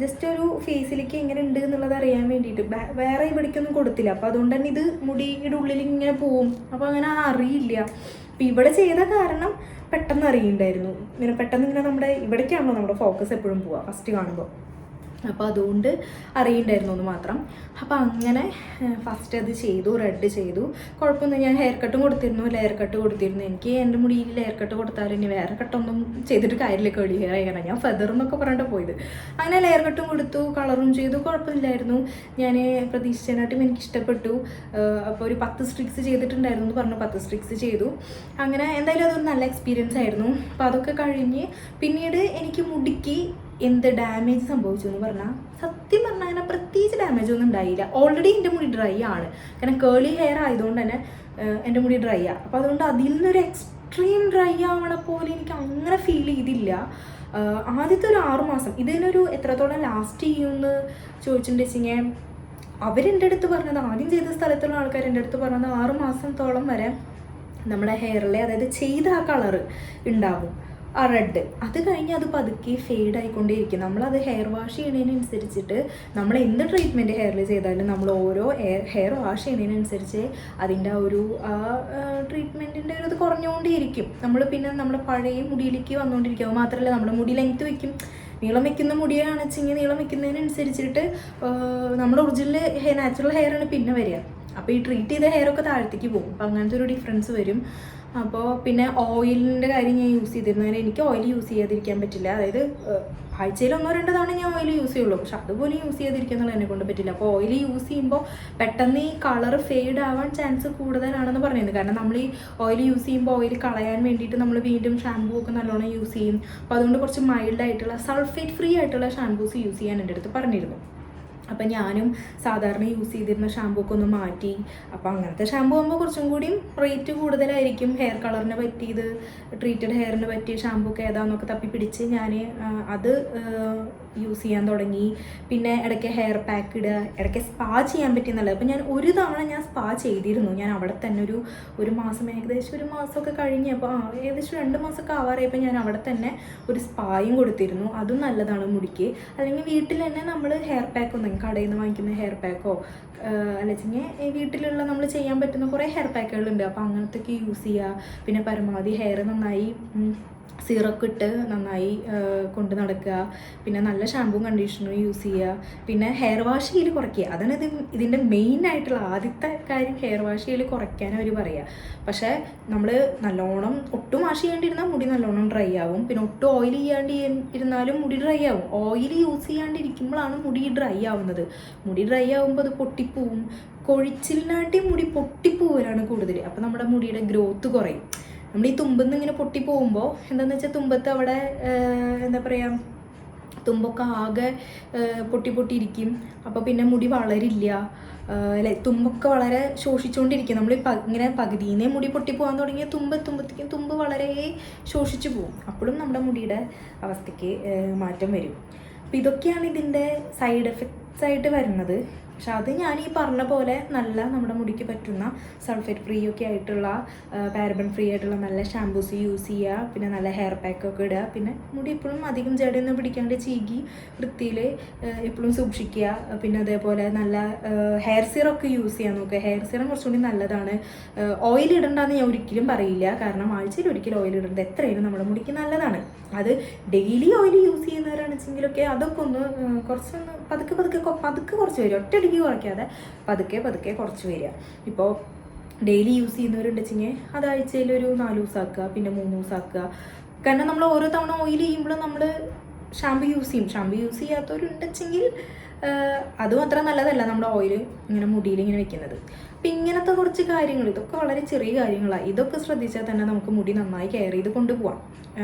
ജസ്റ്റ് ഒരു ഫേസിലേക്ക് എങ്ങനെ ഉണ്ട് എന്നുള്ളത് അറിയാൻ വേണ്ടിയിട്ട്. വേറെ ഇവിടേക്കൊന്നും കൊടുത്തില്ല. അപ്പോൾ അതുകൊണ്ട് തന്നെ ഇത് മുടിയുടെ ഉള്ളിൽ ഇങ്ങനെ പോവും. അപ്പോൾ അങ്ങനെ അറിയില്ല. അപ്പം ഇവിടെ ചെയ്ത കാരണം പെട്ടെന്ന് അറിയുന്നുണ്ടായിരുന്നു. ഇങ്ങനെ പെട്ടെന്ന് ഇങ്ങനെ നമ്മുടെ ഇവിടേക്കാണല്ലോ നമ്മുടെ ഫോക്കസ് എപ്പോഴും പോവുക ഫസ്റ്റ് കാണുമ്പോൾ. അപ്പോൾ അതുകൊണ്ട് അറിയണ്ടായിരുന്നു എന്ന് മാത്രം. അപ്പോൾ അങ്ങനെ ഫസ്റ്റ് അത് ചെയ്തു, റെഡ് ചെയ്തു. കുഴപ്പമൊന്നും ഞാൻ ഹെയർ കട്ടും ലെയർ കട്ട് കൊടുത്തിരുന്നു. എനിക്ക് എൻ്റെ മുടിയിൽ ലെയർ കട്ട് കൊടുത്താൽ ഇനി വേറെ കട്ടൊന്നും ചെയ്തിട്ട് കാര്യമില്ല, കേളി ഹെയർ ആയിക്കണം. ഞാൻ ഫെദർ എന്നൊക്കെ പറഞ്ഞിട്ട് പോയത്. അങ്ങനെ ലെയർ കട്ടും കൊടുത്തു, കളറും ചെയ്തു, കുഴപ്പമില്ലായിരുന്നു. ഞാൻ പ്രതീക്ഷിച്ചതിനായിട്ടും എനിക്ക് ഇഷ്ടപ്പെട്ടു. അപ്പോൾ ഒരു 10 സ്ട്രിക്സ് ചെയ്തിട്ടുണ്ടായിരുന്നു എന്ന് പറഞ്ഞു. 10 സ്ട്രിക്സ് ചെയ്തു. അങ്ങനെ എന്തായാലും അതൊരു നല്ല എക്സ്പീരിയൻസ് ആയിരുന്നു. അപ്പോൾ അതൊക്കെ കഴിഞ്ഞ് പിന്നീട് എനിക്ക് മുടിക്ക് എന്ത് ഡാമേജ് സംഭവിച്ചു എന്ന് പറഞ്ഞാൽ സത്യം പറഞ്ഞാൽ അങ്ങനെ പ്രത്യേകിച്ച് ഡാമേജ് ഒന്നും ഉണ്ടായില്ല. ഓൾറെഡി എൻ്റെ മുടി ഡ്രൈ ആണ്. കാരണം കേളി ഹെയർ ആയതുകൊണ്ട് തന്നെ എൻ്റെ മുടി ഡ്രൈ ആണ്. അപ്പോൾ അതുകൊണ്ട് അതിൽ നിന്നൊരു എക്സ്ട്രീം ഡ്രൈ ആവണ പോലെ എനിക്ക് അങ്ങനെ ഫീൽ ചെയ്തില്ല. ആദ്യത്തെ ഒരു 6 മാസം ഇതിനൊരു എത്രത്തോളം ലാസ്റ്റ് ചെയ്യുമെന്ന് ചോദിച്ചിട്ടുണ്ടെങ്കിൽ അവരെൻ്റെ അടുത്ത് പറഞ്ഞത്, ആദ്യം ചെയ്ത സ്ഥലത്തുള്ള ആൾക്കാർ എൻ്റെ അടുത്ത് പറഞ്ഞത് 6 മാസത്തോളം വരെ നമ്മുടെ ഹെയറിലെ അതായത് ചെയ്ത ആ കളറ് ഉണ്ടാവും. ആ റെഡ്. അത് കഴിഞ്ഞ് അത് പതുക്കെ ഫെയ്ഡ് ആയിക്കൊണ്ടേയിരിക്കും. നമ്മളത് ഹെയർ വാഷ് ചെയ്യുന്നതിനനുസരിച്ചിട്ട് നമ്മൾ എന്ത് ട്രീറ്റ്മെൻറ്റ് ഹെയറിൽ ചെയ്താലും നമ്മൾ ഓരോ ഹെയർ വാഷ് ചെയ്യുന്നതിനനുസരിച്ച് അതിൻ്റെ ആ ഒരു ട്രീറ്റ്മെൻറ്റിൻ്റെ ഒരു ഇത് കുറഞ്ഞുകൊണ്ടേയിരിക്കും. നമ്മൾ പിന്നെ നമ്മുടെ പഴയ മുടിയിലേക്ക് വന്നുകൊണ്ടിരിക്കും. അത് മാത്രമല്ല നമ്മുടെ മുടി ലെങ്ത്ത് വയ്ക്കും. നീളം വയ്ക്കുന്ന മുടിയാണെന്ന് വെച്ചെങ്കിൽ നീളം വയ്ക്കുന്നതിനനുസരിച്ചിട്ട് നമ്മുടെ ഒറിജിനൽ നാച്ചുറൽ ഹെയറാണ് പിന്നെ വരിക. അപ്പോൾ ഈ ട്രീറ്റ് ചെയ്ത ഹെയറൊക്കെ താഴത്തേക്ക് പോകും. അപ്പോൾ അങ്ങനത്തെ ഒരു ഡിഫറൻസ് വരും. അപ്പോൾ പിന്നെ ഓയിലിൻ്റെ കാര്യം ഞാൻ യൂസ് ചെയ്തിരുന്നതിന് എനിക്ക് ഓയിൽ യൂസ് ചെയ്യാതിരിക്കാൻ പറ്റില്ല. അതായത് ആഴ്ചയിൽ 1-2 തവണ ഞാൻ ഓയിൽ യൂസ് ചെയ്യുള്ളൂ. പക്ഷെ അതുപോലെ യൂസ് ചെയ്യാതിരിക്കുക എന്നുള്ളത് എന്നെ കൊണ്ട് പറ്റില്ല. അപ്പോൾ ഓയിൽ യൂസ് ചെയ്യുമ്പോൾ പെട്ടെന്ന് ഈ കളർ ഫെയ്ഡ് ആവാൻ ചാൻസ് കൂടുതലാണെന്ന് പറഞ്ഞിരുന്നു. കാരണം നമ്മൾ ഈ ഓയിൽ യൂസ് ചെയ്യുമ്പോൾ ഓയിൽ കളയാൻ വേണ്ടിയിട്ട് നമ്മൾ വീണ്ടും ഷാമ്പൂ ഒക്കെ നല്ലോണം യൂസ് ചെയ്യും. അപ്പോൾ അതുകൊണ്ട് കുറച്ച് മൈൽഡായിട്ടുള്ള സൾഫേറ്റ് ഫ്രീ ആയിട്ടുള്ള ഷാമ്പൂസ് യൂസ് ചെയ്യാൻ എൻ്റെ അടുത്ത് പറഞ്ഞിരുന്നു. അപ്പം ഞാനും സാധാരണ യൂസ് ചെയ്തിരുന്ന ഷാമ്പൂ ഒക്കെ ഒന്ന് മാറ്റി. അപ്പോൾ അങ്ങനത്തെ ഷാമ്പൂ ആകുമ്പോൾ കുറച്ചും കൂടിയും റേറ്റ് കൂടുതലായിരിക്കും. ഹെയർ കളറിന് പറ്റിയത്, ട്രീറ്റഡ് ഹെയറിന് പറ്റിയ ഷാമ്പൂ ഒക്കെ ഏതാണെന്നൊക്കെ തപ്പി പിടിച്ച് ഞാൻ അത് യൂസ് ചെയ്യാൻ തുടങ്ങി. പിന്നെ ഇടയ്ക്ക് ഹെയർ പാക്ക് ഇടുക, ഇടയ്ക്ക് സ്പാ ചെയ്യാൻ പറ്റിയെന്നുള്ളത്. അപ്പോൾ ഞാൻ ഒരു തവണ ഞാൻ സ്പാ ചെയ്തിരുന്നു. ഞാൻ അവിടെ തന്നെ ഒരു മാസം, ഏകദേശം ഒരു മാസമൊക്കെ കഴിഞ്ഞപ്പോൾ ഏകദേശം 2 മാസമൊക്കെ ആവാറായപ്പോൾ ഞാൻ അവിടെ തന്നെ ഒരു സ്പായും കൊടുത്തിരുന്നു. അതും നല്ലതാണ് മുടിക്ക്. അല്ലെങ്കിൽ വീട്ടിൽ തന്നെ നമ്മൾ ഹെയർ പാക്ക് ഒന്നും കടയിൽ നിന്ന് വാങ്ങിക്കുന്ന ഹെയർ പാക്കോ അല്ലെങ്കിൽ വീട്ടിലുള്ള നമ്മൾ ചെയ്യാൻ പറ്റുന്ന കുറേ ഹെയർ പാക്കുകളുണ്ട്. അപ്പോൾ അങ്ങനത്തെയൊക്കെ യൂസ് ചെയ്യുക. പിന്നെ പരമാവധി ഹെയർ നന്നായി സിറൊക്കെ ഇട്ട് നന്നായി കൊണ്ട് നടക്കുക. പിന്നെ നല്ല ഷാമ്പൂ കണ്ടീഷണറും യൂസ് ചെയ്യുക. പിന്നെ ഹെയർ വാഷ് ചെയ്യൽ കുറയ്ക്കുക. അതാണ് ഇതിൻ്റെ മെയിനായിട്ടുള്ള ആദ്യത്തെ കാര്യം. ഹെയർ വാഷ് ചെയ്യൽ കുറയ്ക്കാൻ അവർ പറയുക. പക്ഷേ നമ്മൾ നല്ലോണം ഒട്ടും വാഷ് ചെയ്യാണ്ടിരുന്നാൽ മുടി നല്ലോണം ഡ്രൈ ആവും. പിന്നെ ഒട്ടും ഓയിൽ ഇരുന്നാലും മുടി ഡ്രൈ ആവും. ഓയിൽ യൂസ് ചെയ്യാണ്ടിരിക്കുമ്പോഴാണ് മുടി ഡ്രൈ ആവുന്നത്. മുടി ഡ്രൈ ആവുമ്പോൾ അത് പൊട്ടിപ്പോവും. കൊഴിച്ചിലിനാട്ടി മുടി പൊട്ടിപ്പോവലാണ് കൂടുതൽ. അപ്പോൾ നമ്മുടെ മുടിയുടെ ഗ്രോത്ത് കുറയും. നമ്മൾ ഈ തുമ്പെന്ന് ഇങ്ങനെ പൊട്ടി പോകുമ്പോൾ എന്താണെന്ന് വെച്ചാൽ തുമ്പത്ത് അവിടെ എന്താ പറയുക, തുമ്പൊക്കെ ആകെ പൊട്ടിയിരിക്കും. അപ്പോൾ പിന്നെ മുടി വളരില്ല. അല്ലെ, തുമ്പൊക്കെ വളരെ ശോഷിച്ചുകൊണ്ടിരിക്കും. നമ്മൾ ഇങ്ങനെ പകുതിയിൽ മുടി പൊട്ടിപ്പോകാൻ തുടങ്ങിയ തുമ്പെത്തുമ്പോഴത്തേക്കും തുമ്പ് വളരെ ശോഷിച്ചു പോകും. അപ്പോഴും നമ്മുടെ മുടിയുടെ അവസ്ഥയ്ക്ക് മാറ്റം വരും. അപ്പോൾ ഇതൊക്കെയാണ് ഇതിൻ്റെ സൈഡ് എഫക്ട്സ് ആയിട്ട് വരുന്നത്. പക്ഷെ അത് ഞാൻ ഈ പറഞ്ഞ പോലെ നല്ല നമ്മുടെ മുടിക്ക് പറ്റുന്ന സൾഫേറ്റ് ഫ്രീ ഒക്കെ ആയിട്ടുള്ള, പാരബൻ ഫ്രീ ആയിട്ടുള്ള നല്ല ഷാമ്പൂസ് യൂസ് ചെയ്യുക. പിന്നെ നല്ല ഹെയർ പാക്കൊക്കെ ഇടുക. പിന്നെ മുടി എപ്പോഴും അധികം ജടയൊന്നും പിടിക്കാണ്ട് ചീകി വൃത്തിയിൽ എപ്പോഴും സൂക്ഷിക്കുക. പിന്നെ അതേപോലെ നല്ല ഹെയർ സിറമൊക്കെ യൂസ് ചെയ്യാൻ നോക്കുക. ഹെയർ സിറം കുറച്ചുകൂടി നല്ലതാണ്. ഓയിൽ ഇടണ്ടെന്ന് ഞാൻ ഒരിക്കലും പറയില്ല. കാരണം ആഴ്ചയിൽ ഒരിക്കലും ഓയിൽ ഇടേണ്ടത് എത്രയും നമ്മുടെ മുടിക്ക് നല്ലതാണ്. അത് ഡെയിലി ഓയിൽ യൂസ് ചെയ്യുന്നവരാണെച്ചെങ്കിലൊക്കെ അതൊക്കെ ഒന്ന് കുറച്ചൊന്ന് പതുക്കെ കുറച്ച് വരും. ഒറ്റയടിക്ക് കുറയ്ക്കാതെ പതുക്കെ കുറച്ച് വരിക. ഇപ്പോൾ ഡെയിലി യൂസ് ചെയ്യുന്നവരുണ്ടെച്ചെങ്കിൽ അത് ആഴ്ചയിൽ ഒരു 4 ദിവസം ആക്കുക, പിന്നെ 3 ദിവസം ആക്കുക. കാരണം നമ്മൾ ഓരോ തവണ ഓയിൽ ചെയ്യുമ്പോഴും നമ്മൾ ഷാമ്പു യൂസ് ചെയ്യും. ഷാമ്പു യൂസ് ചെയ്യാത്തവരുണ്ടെച്ചെങ്കിൽ അതും അത്ര നല്ലതല്ല നമ്മുടെ ഓയിൽ ഇങ്ങനെ മുടിയിൽ ഇങ്ങനെ വെക്കുന്നത്. അപ്പം ഇങ്ങനത്തെ കുറച്ച് കാര്യങ്ങൾ, ഇതൊക്കെ വളരെ ചെറിയ കാര്യങ്ങളാണ്. ഇതൊക്കെ ശ്രദ്ധിച്ചാൽ തന്നെ നമുക്ക് മുടി നന്നായി കെയർ ചെയ്ത് കൊണ്ടുപോകാം.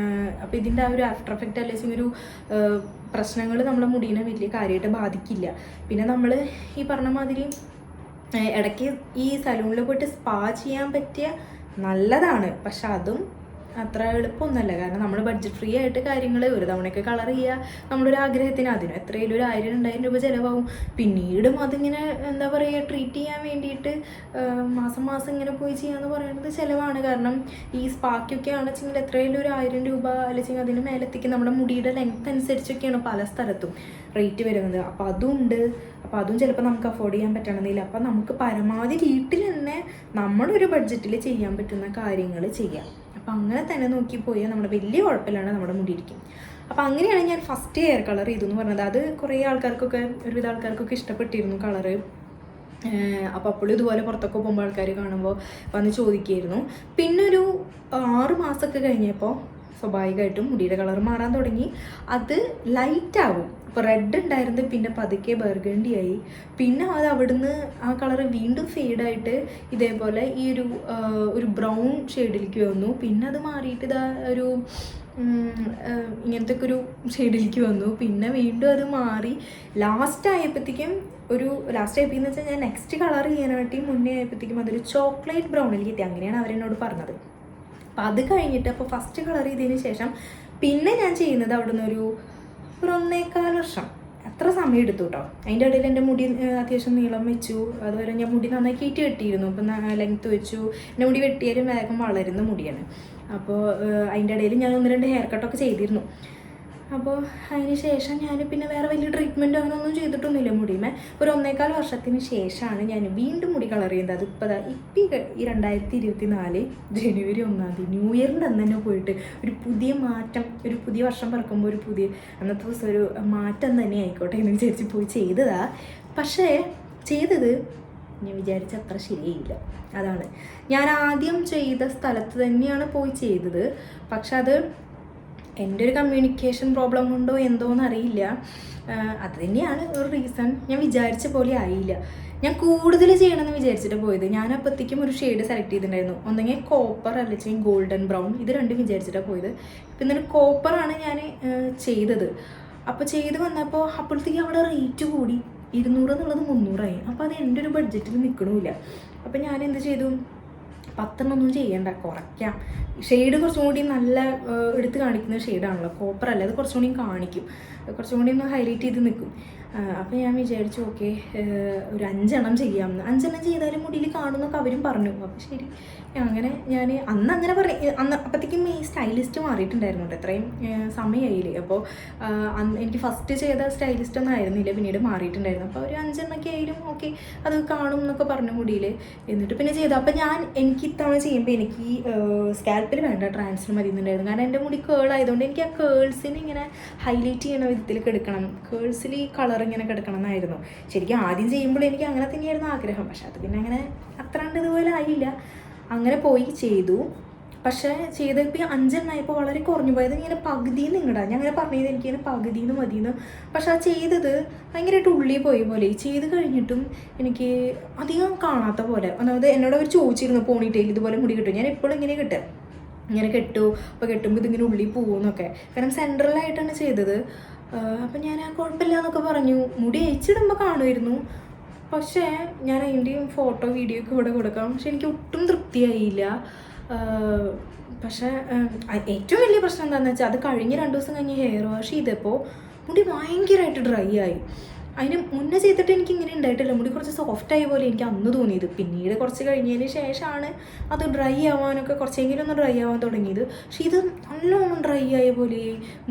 അപ്പോൾ ഇതിൻ്റെ ആ ഒരു ആഫ്റ്റർ എഫക്റ്റ് അല്ലെങ്കിൽ ഒരു പ്രശ്നങ്ങൾ നമ്മുടെ മുടീനെ വലിയ കാര്യമായിട്ട് ബാധിക്കില്ല. പിന്നെ നമ്മൾ ഈ പറഞ്ഞ മാതിരി ഇടയ്ക്ക് ഈ സലൂണിൽ പോയിട്ട് സ്പാ ചെയ്യാൻ പറ്റിയ നല്ലതാണ്. പക്ഷെ അതും അത്ര എളുപ്പമൊന്നുമല്ല. കാരണം നമ്മൾ ബഡ്ജറ്റ് ഫ്രീ ആയിട്ട് കാര്യങ്ങൾ ഒരു തവണയൊക്കെ കളർ ചെയ്യുക നമ്മളൊരു ആഗ്രഹത്തിന്, അതിന് എത്രയും ഒരു 1000-2000 രൂപ ചിലവാകും. പിന്നീടും അതിങ്ങനെ എന്താ പറയുക, ട്രീറ്റ് ചെയ്യാൻ വേണ്ടിയിട്ട് മാസം ഇങ്ങനെ പോയി ചെയ്യാന്ന് പറയുന്നത് ചിലവാണ്. കാരണം ഈ സ്പാക്കൊക്കെ ആണെച്ചെങ്കിൽ എത്രയും ഒരു 1000 രൂപ അല്ലെങ്കിൽ അതിന് മേലെത്തേക്ക് നമ്മുടെ മുടിയുടെ ലെങ്ത് അനുസരിച്ചൊക്കെയാണ് പല സ്ഥലത്തും റേറ്റ് വരുന്നത്. അപ്പോൾ അതും ഉണ്ട്. അപ്പോൾ അതും ചിലപ്പോൾ നമുക്ക് അഫോർഡ് ചെയ്യാൻ പറ്റണമെന്നില്ല. അപ്പോൾ നമുക്ക് പരമാവധി വീട്ടിൽ തന്നെ നമ്മളൊരു ബഡ്ജറ്റിൽ ചെയ്യാൻ പറ്റുന്ന കാര്യങ്ങൾ ചെയ്യാം. അപ്പോൾ അങ്ങനെ തന്നെ നോക്കി പോയാൽ നമ്മുടെ വലിയ കുഴപ്പമില്ലാണ്ട് നമ്മുടെ മുടി ഇരിക്കും. അപ്പോൾ അങ്ങനെയാണ് ഞാൻ ഫസ്റ്റ് ഹെയർ കളർ ചെയ്തു എന്ന് പറഞ്ഞത്. അത് കുറേ ആൾക്കാർക്കൊക്കെ, ഒരുവിധ ആൾക്കാർക്കൊക്കെ ഇഷ്ടപ്പെട്ടിരുന്നു കളറ്. അപ്പോൾ അപ്പോഴും ഇതുപോലെ പുറത്തൊക്കെ പോകുമ്പോൾ ആൾക്കാർ കാണുമ്പോൾ വന്ന് ചോദിക്കുമായിരുന്നു. പിന്നെ ഒരു 6 മാസമൊക്കെ കഴിഞ്ഞപ്പോൾ സ്വാഭാവികമായിട്ടും മുടിയുടെ കളർ മാറാൻ തുടങ്ങി. അത് ലൈറ്റാവും. ഇപ്പോൾ റെഡ് ഉണ്ടായിരുന്നത് പിന്നെ പതുക്കെ ബർഗണ്ടി ആയി. പിന്നെ അത് അവിടുന്ന് ആ കളർ വീണ്ടും ഫെയ്ഡായിട്ട് ഇതേപോലെ ഈ ഒരു ബ്രൗൺ ഷെയ്ഡിലേക്ക് വന്നു. പിന്നെ അത് മാറിയിട്ട് ഇതാ ഒരു ഇങ്ങനത്തെ ഒരു ഷെയ്ഡിലേക്ക് വന്നു. പിന്നെ വീണ്ടും അത് മാറി ലാസ്റ്റ് ആയപ്പോഴത്തേക്കും എന്ന് വെച്ചാൽ ഞാൻ നെക്സ്റ്റ് കളർ ചെയ്യാനായിട്ട് മുന്നേ ആയപ്പോഴത്തേക്കും അതൊരു ചോക്ലേറ്റ് ബ്രൗണിലേക്ക് എത്തി. അങ്ങനെയാണ് അവരെന്നോട് പറഞ്ഞത്. അപ്പോൾ അത് കഴിഞ്ഞിട്ട് അപ്പോൾ ഫസ്റ്റ് കളർ ചെയ്തതിന് ശേഷം പിന്നെ ഞാൻ ചെയ്യുന്നത് അവിടുന്ന് ഒരു 1.25 വർഷം അത്ര സമയം എടുത്തു കേട്ടോ. അതിൻ്റെ ഇടയിൽ എൻ്റെ മുടി അത്യാവശ്യം നീളം വെച്ചു. അതുവരെ ഞാൻ മുടി നന്നായി കയറ്റി കെട്ടിയിരുന്നു. അപ്പം ലെങ്ത്ത് വെച്ചു. എൻ്റെ മുടി വെട്ടിയാലും വേഗം വളരുന്ന മുടിയാണ്. അപ്പോൾ അതിൻ്റെ ഇടയിൽ ഞാൻ 1-2 ഹെയർ കട്ടൊക്കെ ചെയ്തിരുന്നു. അപ്പോൾ അതിന് ശേഷം ഞാൻ പിന്നെ വേറെ വലിയ ട്രീറ്റ്മെൻറ്റ് അങ്ങനെയൊന്നും ചെയ്തിട്ടൊന്നുമില്ല മുടിമേ. ഒരു 1.25 വർഷത്തിന് ശേഷമാണ് ഞാൻ വീണ്ടും മുടി കളർ ചെയ്യുന്നത്. അതിപ്പോൾ ഈ 2024 ജനുവരി 1 ന്യൂ ഇയറിൻ്റെ അന്ന് തന്നെ പോയിട്ട് ഒരു പുതിയ മാറ്റം, ഒരു പുതിയ വർഷം പിറക്കുമ്പോൾ ഒരു പുതിയ അന്നത്തെ ദിവസം ഒരു മാറ്റം തന്നെ ആയിക്കോട്ടെ എന്ന് വിചാരിച്ച് പോയി ചെയ്തതാണ്. പക്ഷേ ചെയ്തത് ഞാൻ വിചാരിച്ച അത്ര ശരിയായില്ല. അതാണ് ഞാൻ ആദ്യം ചെയ്ത സ്ഥലത്ത് തന്നെയാണ് പോയി ചെയ്തത്. പക്ഷെ അത് എൻ്റെ ഒരു കമ്മ്യൂണിക്കേഷൻ പ്രോബ്ലം കൊണ്ടോ എന്തോന്ന് അറിയില്ല, അത് തന്നെയാണ് ഒരു റീസൺ. ഞാൻ വിചാരിച്ച പോലെ ആയില്ല. ഞാൻ കൂടുതൽ ചെയ്യണമെന്ന് വിചാരിച്ചിട്ട് പോയത്. ഞാൻ അപ്പോഴത്തേക്കും ഒരു ഷെയ്ഡ് സെലക്ട് ചെയ്തിട്ടുണ്ടായിരുന്നു. ഒന്നെങ്കിൽ കോപ്പർ അല്ലെങ്കിൽ ഗോൾഡൻ ബ്രൗൺ, ഇത് രണ്ടും വിചാരിച്ചിട്ടാണ് പോയത്. പിന്നെ കോപ്പറാണ് ഞാൻ ചെയ്തത്. അപ്പോൾ ചെയ്ത് വന്നപ്പോൾ അപ്പോഴത്തേക്കും അവിടെ റേറ്റ് കൂടി, 200 എന്നുള്ളത് 300 അപ്പോൾ അത് എൻ്റെ ഒരു ബഡ്ജറ്റിൽ നിൽക്കണമില്ല. അപ്പോൾ ഞാൻ എന്ത് ചെയ്തു, 10 ഒന്നും ചെയ്യണ്ട, കുറയ്ക്കാം. ഷെയ്ഡ് കുറച്ചും കൂടി നല്ല എടുത്ത് കാണിക്കുന്ന ഷെയ്ഡാണല്ലോ, കോപ്പർ അല്ല, അത് കുറച്ചും കൂടി കാണിക്കും, കുറച്ചും കൂടി ഒന്ന് ഹൈലൈറ്റ് ചെയ്ത് നിൽക്കും. അപ്പോൾ ഞാൻ വിചാരിച്ചു ഓക്കെ ഒരു 5 എണ്ണം ചെയ്യാമെന്ന്. 5 എണ്ണം ചെയ്താലും മുടിയിൽ കാണുമെന്നൊക്കെ അവരും പറഞ്ഞു. അപ്പോൾ ശരി, അങ്ങനെ ഞാൻ അങ്ങനെ അപ്പോഴത്തേക്കും ഈ സ്റ്റൈലിസ്റ്റ് മാറിയിട്ടുണ്ടായിരുന്നു കേട്ടോ, എത്രയും സമയമായില്ലേ. അപ്പോൾ എനിക്ക് ഫസ്റ്റ് ചെയ്ത സ്റ്റൈലിസ്റ്റ് ഒന്നും ആയിരുന്നില്ല, പിന്നീട് മാറിയിട്ടുണ്ടായിരുന്നു. അപ്പോൾ ഒരു 5 എണ്ണമൊക്കെ ആയാലും ഓക്കെ അത് കാണും എന്നൊക്കെ പറഞ്ഞു മുടിയിൽ. എന്നിട്ട് പിന്നെ ചെയ്തു. അപ്പോൾ എനിക്ക് ഇത്തവണ ചെയ്യുമ്പോൾ എനിക്ക് ഈ സ്കാൽപ്പിൽ വേണ്ട, ട്രാൻസിൽ മതി എന്നുണ്ടായിരുന്നു. കാരണം എൻ്റെ മുടി കേളായതുകൊണ്ട് എനിക്ക് ആ കേൾസിന് ഇങ്ങനെ ഹൈലൈറ്റ് ചെയ്യണ വിധത്തിൽ കിടക്കണം, കേൾസിൽ ഈ കളർ ഇങ്ങനെ കിടക്കണം എന്നായിരുന്നു. ശരിക്കും ആദ്യം ചെയ്യുമ്പോൾ എനിക്ക് അങ്ങനെ തന്നെയായിരുന്നു ആഗ്രഹം. പക്ഷെ അത് പിന്നെ അങ്ങനെ അത്രാണ്ട് ഇതുപോലെ ആയില്ല. അങ്ങനെ പോയി ചെയ്തു. പക്ഷേ ചെയ്തപ്പോൾ 5 എണ്ണമായപ്പോൾ വളരെ കുറഞ്ഞു പോയത്. ഇങ്ങനെ പകുതിന്ന് ഇങ്ങടാ ഞാൻ അങ്ങനെ പറഞ്ഞത്, എനിക്കിങ്ങനെ പകുതിന്ന് മതിയെന്ന്. പക്ഷെ ആ ചെയ്തത് ഭയങ്കരമായിട്ട് ഉള്ളിൽ പോയ പോലെ. ചെയ്ത് കഴിഞ്ഞിട്ടും എനിക്ക് അധികം കാണാത്ത പോലെ. ഒന്നാമത് എന്നോട് അവർ ചോദിച്ചിരുന്നു പോണിറ്റെയിൽ ഇതുപോലെ മുടി കിട്ടും. ഞാൻ എപ്പോഴും ഇങ്ങനെ ഇങ്ങനെ കെട്ടു. അപ്പോൾ കെട്ടുമ്പോൾ ഇതിങ്ങനെ ഉള്ളിൽ പോകുമെന്നൊക്കെ, കാരണം സെൻട്രലായിട്ടാണ് ചെയ്തത്. അപ്പം ഞാൻ കുഴപ്പമില്ല എന്നൊക്കെ പറഞ്ഞു. മുടി അയച്ചിടുമ്പോൾ കാണുമായിരുന്നു. പക്ഷേ ഞാൻ അതിൻ്റെയും ഫോട്ടോ വീഡിയോ ഒക്കെ ഇവിടെ കൊടുക്കാം. പക്ഷെ എനിക്ക് ഒട്ടും തൃപ്തിയായില്ല. പക്ഷേ ഏറ്റവും വലിയ പ്രശ്നം എന്താണെന്ന് വെച്ചാൽ അത് കഴിഞ്ഞ് 2 ദിവസം കഴിഞ്ഞ് ഹെയർ വാഷ് ചെയ്തപ്പോൾ മുടി ഭയങ്കരമായിട്ട് ഡ്രൈ ആയി. അതിന് മുന്നേ ചെയ്തിട്ട് എനിക്ക് ഇങ്ങനെ ഉണ്ടായിട്ടില്ല. മുടി കുറച്ച് സോഫ്റ്റായ പോലെ എനിക്ക് അന്ന് തോന്നിയത്. പിന്നീട് കുറച്ച് കഴിഞ്ഞതിന് ശേഷമാണ് അത് ഡ്രൈ ആവാനൊക്കെ കുറച്ചെങ്കിലും ഒന്ന് ഡ്രൈ ആവാൻ തുടങ്ങിയത്. പക്ഷെ ഇത് നല്ലോണം ഡ്രൈ ആയ പോലെ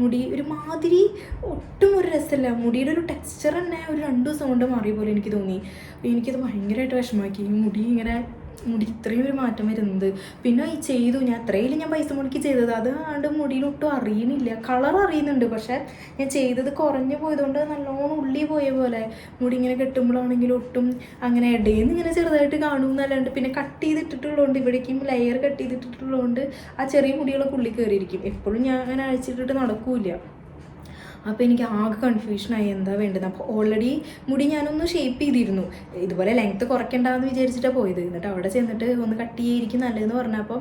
മുടി ഒരു മാതിരി, ഒട്ടും ഒരു രസമില്ല. മുടിയുടെ ഒരു ടെക്സ്ചർ തന്നെ ഒരു 2 ദിവസം കൊണ്ട് മാറിയ പോലെ എനിക്ക് തോന്നി. എനിക്കത് ഭയങ്കരമായിട്ട് വിഷമമാക്കി. മുടി ഇത്രയും ഒരു മാറ്റം വരുന്നത്. പിന്നെ ഈ ചെയ്തു ഞാൻ അത്രയും ഞാൻ പൈസ മുടക്കി ചെയ്തത്, അത് ആണ്ട് മുടിയിലൊട്ടും അറിയണില്ല. കളർ അറിയുന്നുണ്ട്, പക്ഷെ ഞാൻ ചെയ്തത് കുറഞ്ഞു പോയതുകൊണ്ട് നല്ലോണം ഉള്ളി പോയ പോലെ. മുടി ഇങ്ങനെ കെട്ടുമ്പോഴാണെങ്കിൽ ഒട്ടും അങ്ങനെ ഇടയിൽ നിന്ന് ഇങ്ങനെ ചെറുതായിട്ട് കാണുമെന്നല്ലാണ്ട്, പിന്നെ കട്ട് ചെയ്തിട്ടുള്ളതുകൊണ്ട് ഇവിടേക്കും ലെയർ കട്ട് ചെയ്തിട്ടുള്ളതുകൊണ്ട് ആ ചെറിയ മുടികളൊക്കെ ഉള്ളിൽ കയറിയിരിക്കും. എപ്പോഴും ഞാൻ അങ്ങനെ അഴിച്ചിട്ടിട്ട് നടക്കൂല. അപ്പോൾ എനിക്ക് ആകെ കൺഫ്യൂഷനായി എന്താ വേണ്ടത്. അപ്പോൾ ഓൾറെഡി മുടി ഞാനൊന്ന് ഷേപ്പ് ചെയ്തിരുന്നു, ഇതുപോലെ ലെങ്ത്ത് കുറയ്ക്കണ്ടെന്ന് വിചാരിച്ചിട്ടാണ് പോയത്. എന്നിട്ട് അവിടെ ചെന്നിട്ട് ഒന്ന് കട്ട് ചെയ്യായിരിക്കും നല്ലതെന്ന് പറഞ്ഞപ്പോൾ